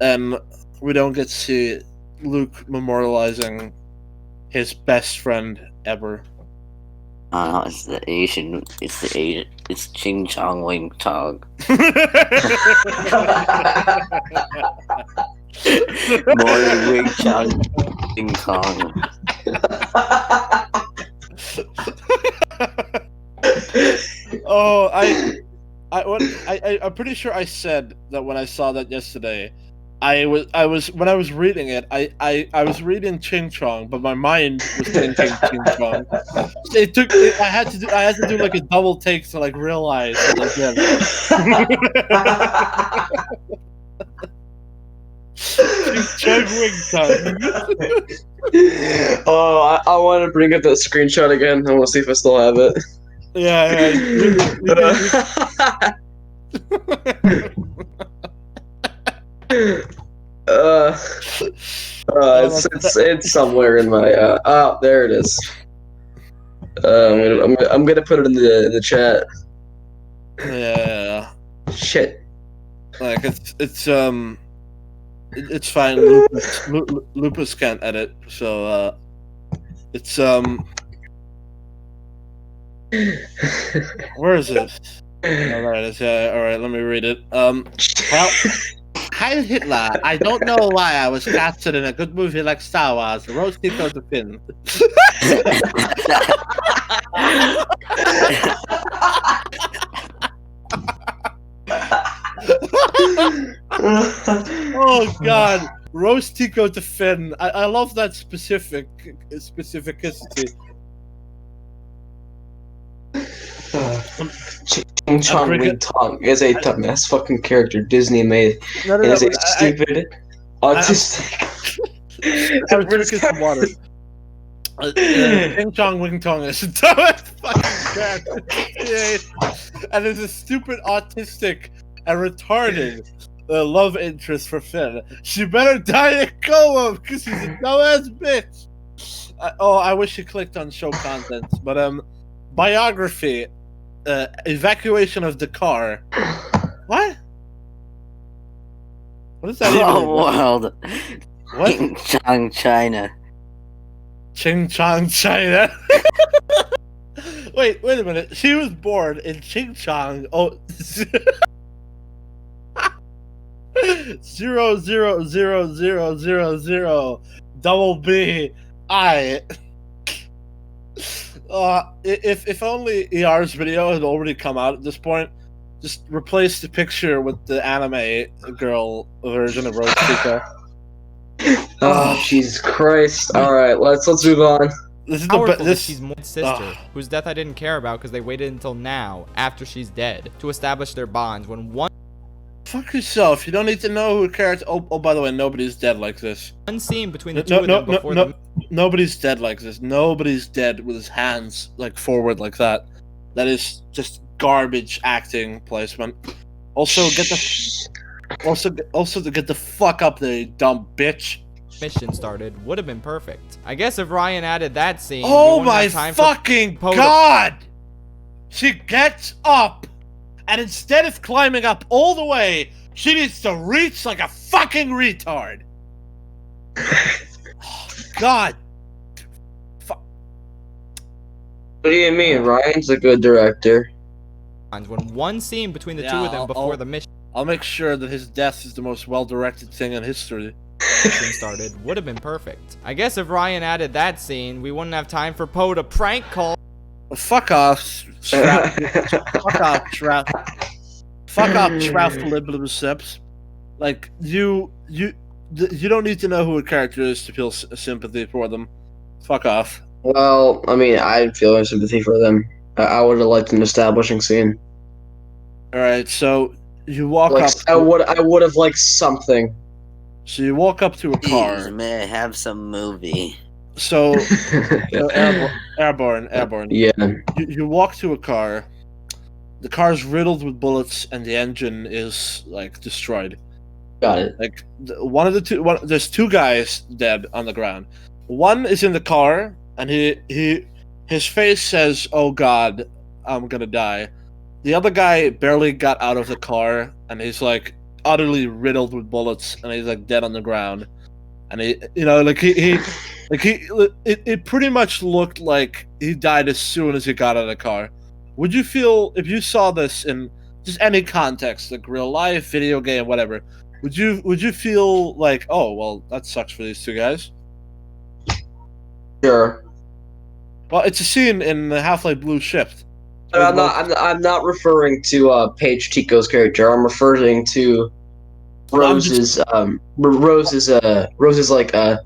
Speaker 4: and we don't get to see Luke memorializing his best friend ever.
Speaker 5: It's the Asian. It's Ching Chong Wing Tong. More Wing Chong Ding Kong.
Speaker 4: Oh, I'm pretty sure I said that when I saw that yesterday. I was when I was reading it. I was reading Ching Chong, but my mind was thinking Ching Chong. I had to do like a double take to like realize that I did. Ching Chong Wing Tong.
Speaker 7: Oh, I want to bring up that screenshot again. I want to see if I still have it.
Speaker 4: Yeah.
Speaker 7: It's somewhere in my there it is. I'm gonna put it in the chat.
Speaker 4: Yeah.
Speaker 7: Shit.
Speaker 4: Like it's fine. Lupus can't edit, so it's where is it? Oh, there it is. Yeah. All right. Let me read it. Well, Heil Hitler. I don't know why I was casted in a good movie like Star Wars. Roast Nico the Finn. Oh God, roast Tico to Finn. I love that specificity.
Speaker 7: Ching Chong Wing Tong is a dumbass fucking character Disney made. It is a stupid, autistic.
Speaker 4: I'm drinking some water. Ching Chong Wing Tong is a dumbass fucking character. And it's a stupid, autistic, and retarded love interest for Finn. She better die in a coma because she's a dumbass bitch. I wish you clicked on show contents, but biography. Evacuation of the car. What? What is that even?
Speaker 5: Oh, world.
Speaker 4: What?
Speaker 5: Ching Chong China.
Speaker 4: Ching Chong China. Wait a minute. She was born in Ching Chong. Oh. 0000000 double B I. If only ER's video had already come out at this point, just replace the picture with the anime girl version of Rose Tico.
Speaker 7: Oh, Jesus Christ! All right, let's move on.
Speaker 2: This is powerful that she's Moy's sister, whose death I didn't care about because they waited until now, after she's dead, to establish their bonds. When one
Speaker 4: fuck yourself, you don't need to know who cares. Oh, by the way, nobody's dead like this.
Speaker 2: One scene between the two of them before
Speaker 4: nobody's dead like this. Nobody's dead with his hands like forward like that. That is just garbage acting placement. Also, to get the fuck up there, you dumb bitch.
Speaker 2: Mission started would have been perfect. I guess if Ryan added that scene.
Speaker 4: Oh my fucking God! She gets up, and instead of climbing up all the way, she needs to reach like a fucking retard. Oh, God.
Speaker 7: What do you mean? Ryan's a good director.
Speaker 2: When one scene between the two of them before the mission.
Speaker 4: I'll make sure that his death is the most well-directed thing in history.
Speaker 2: action started would have been perfect. I guess if Ryan added that scene, we wouldn't have time for Poe to prank call.
Speaker 4: Fuck off, Strap. Fuck off, Strap. Fuck off, Strap. Like, you don't need to know who a character is to feel sympathy for them. Fuck off.
Speaker 7: Well, I mean, I'd feel sympathy for them. I would have liked an establishing scene.
Speaker 4: Alright, so you walk
Speaker 7: Like,
Speaker 4: up.
Speaker 7: I would have liked something.
Speaker 4: So you walk up to a car.
Speaker 5: Jeez, may I have some movie?
Speaker 4: So, airborne.
Speaker 7: Yeah.
Speaker 4: You walk to a car. The car's riddled with bullets, and the engine is like destroyed.
Speaker 7: Got it.
Speaker 4: Like there's two guys dead on the ground. One is in the car, and his face says, "Oh God, I'm gonna die." The other guy barely got out of the car, and he's like utterly riddled with bullets, and he's like dead on the ground. And it pretty much looked like he died as soon as he got out of the car. Would you feel, if you saw this in just any context, like real life, video game, whatever, would you feel like, oh well, that sucks for these two guys?
Speaker 7: Sure.
Speaker 4: Well, it's a scene in Half-Life Blue Shift.
Speaker 7: I'm not referring to Paige Tico's character. I'm referring to Rose's like her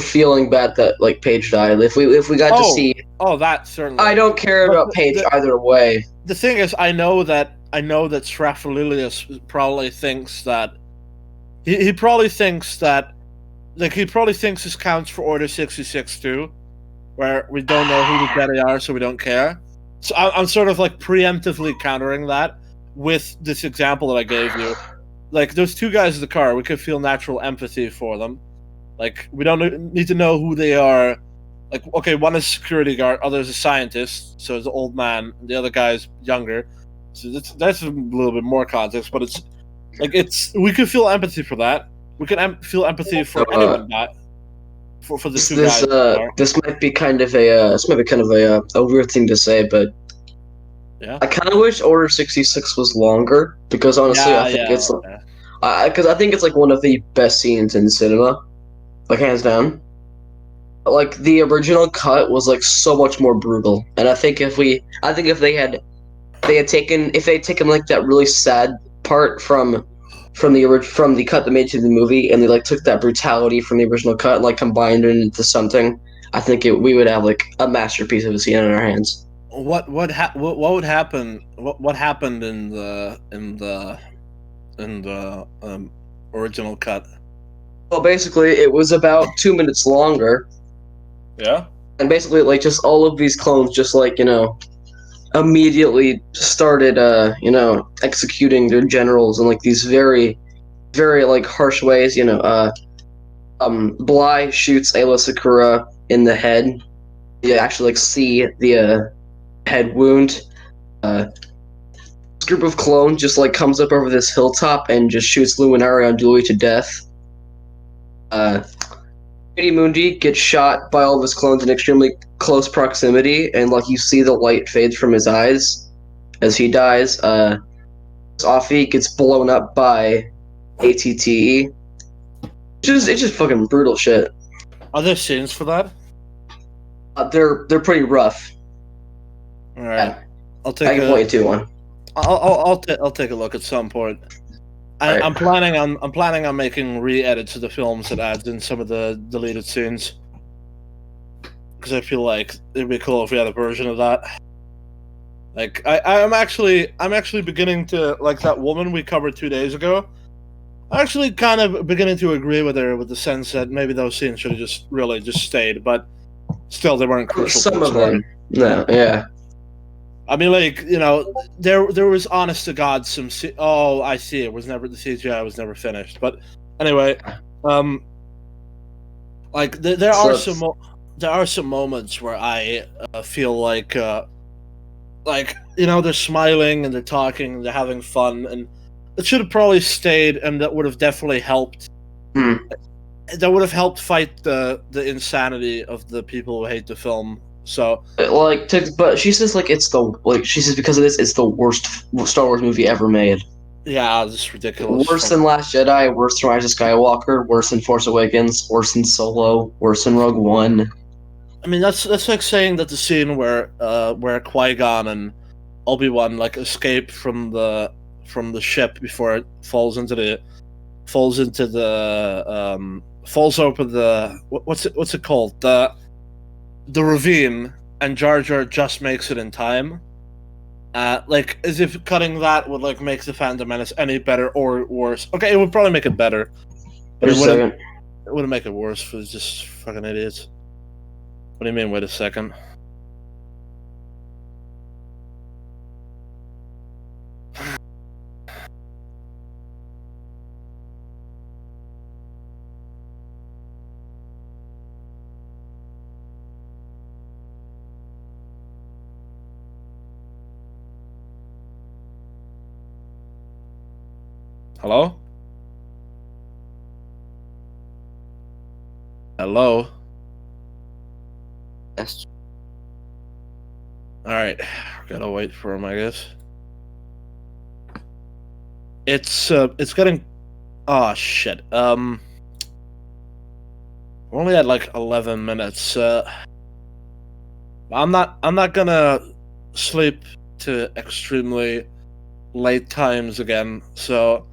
Speaker 7: feeling bad that like Paige died. If we got to see.
Speaker 4: Oh, that certainly.
Speaker 7: I don't care about Paige either way.
Speaker 4: The thing is, I know that Straffalilius probably thinks that he probably thinks that, like, he probably thinks this counts for Order 66 too, where we don't know who the Jedi are, so we don't care. So I'm sort of like preemptively countering that with this example that I gave you. Like, those two guys in the car, we could feel natural empathy for them. Like, we don't need to know who they are. Like, okay, one is a security guard, other is a scientist, so it's an old man, and the other guy is younger. So that's a little bit more context, but it's like, we could feel empathy for that. We can feel empathy for anyone that for the two guys.
Speaker 7: This might be kind of a weird thing to say, but
Speaker 4: yeah,
Speaker 7: I kind of wish Order 66 was longer, because honestly, I think it's like one of the best scenes in cinema, like hands down. Like, the original cut was like so much more brutal, and I think if they had taken like that really sad part from the cut that made to the movie, and they like took that brutality from the original cut and like combined it into something, I think we would have like a masterpiece of a scene in our hands.
Speaker 4: What would happen? What happened in the original cut?
Speaker 7: Well, basically, it was about 2 minutes longer.
Speaker 4: Yeah.
Speaker 7: And basically, like, just all of these clones just, like, immediately started, executing their generals in, like, these very, very, like, harsh ways, Bly shoots Ayla Sakura in the head. You actually, like, see the, head wound. This group of clones just, like, comes up over this hilltop and just shoots Luminari on Dewey to death. Mundi gets shot by all of his clones in extremely close proximity, and like you see the light fades from his eyes as he dies. Offie gets blown up by ATTE. It's just fucking brutal shit.
Speaker 4: Are there scenes for that?
Speaker 7: They're pretty rough.
Speaker 4: All right,
Speaker 7: Yeah. I can point you to one.
Speaker 4: I'll take a look at some point. I'm planning on making re-edits of the films that adds in some of the deleted scenes, because I feel like it'd be cool if we had a version of that. Like, I'm actually beginning to like that woman we covered 2 days ago. I'm actually kind of beginning to agree with her, with the sense that maybe those scenes should have just stayed, but still they weren't crucial.
Speaker 7: Some of them, no, yeah.
Speaker 4: I mean, like, there was honest to God some. Oh, I see. The CGI was never finished. But anyway, like there are some moments where I feel like they're smiling and they're talking and they're having fun, and it should have probably stayed, and that would have definitely helped. That would have helped fight the insanity of the people who hate the film. So,
Speaker 7: but she says because of this, it's the worst Star Wars movie ever made.
Speaker 4: Yeah, this is ridiculous.
Speaker 7: Worse than Last Jedi, worse than Rise of Skywalker, worse than Force Awakens, worse than Solo, worse than Rogue One.
Speaker 4: I mean, that's like saying that the scene where Qui-Gon and Obi-Wan like escape from the ship before it falls open the what's it called, the ravine, and Jar Jar just makes it in time. Like, as if cutting that would like make the Phantom Menace any better or worse. Okay, it would probably make it better, but
Speaker 7: Wait a second.
Speaker 4: it wouldn't make it worse for just fucking idiots. What do you mean? Wait a second. Hello? Hello?
Speaker 5: Yes.
Speaker 4: Alright. Gotta wait for him, I guess. It's getting... Oh, shit. We're only at, like, 11 minutes. I'm not gonna sleep to extremely late times again, so...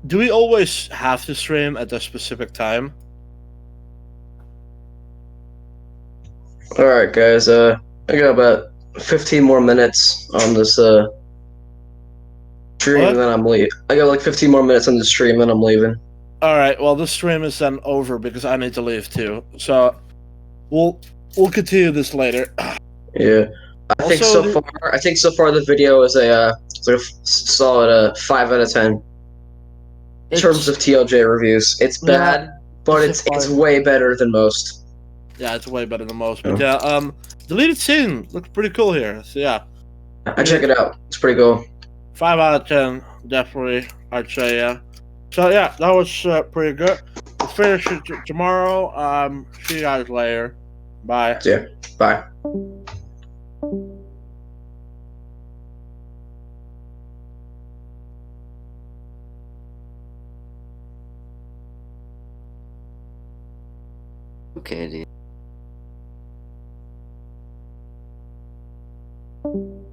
Speaker 4: Do we always have to stream at a specific time?
Speaker 7: Alright, guys, I got about 15 more minutes on this, stream,
Speaker 4: What?
Speaker 7: and then I'm leaving. I got like 15 more minutes on the stream, and I'm leaving.
Speaker 4: Alright, well, this stream is then over because I need to leave too. So, we'll continue this later.
Speaker 7: Yeah. I think so far the video is a solid 5 out of 10. In terms of TLJ reviews. It's bad, but it's way better than most.
Speaker 4: Yeah, it's way better than most. But yeah, deleted scene looks pretty cool here. So yeah,
Speaker 7: I check it out. It's pretty cool.
Speaker 4: 5 out of 10, definitely. I'd say yeah. So yeah, that was pretty good. We'll finish it tomorrow. See you guys later. Bye.
Speaker 7: See ya. Bye.
Speaker 5: Okay, dude.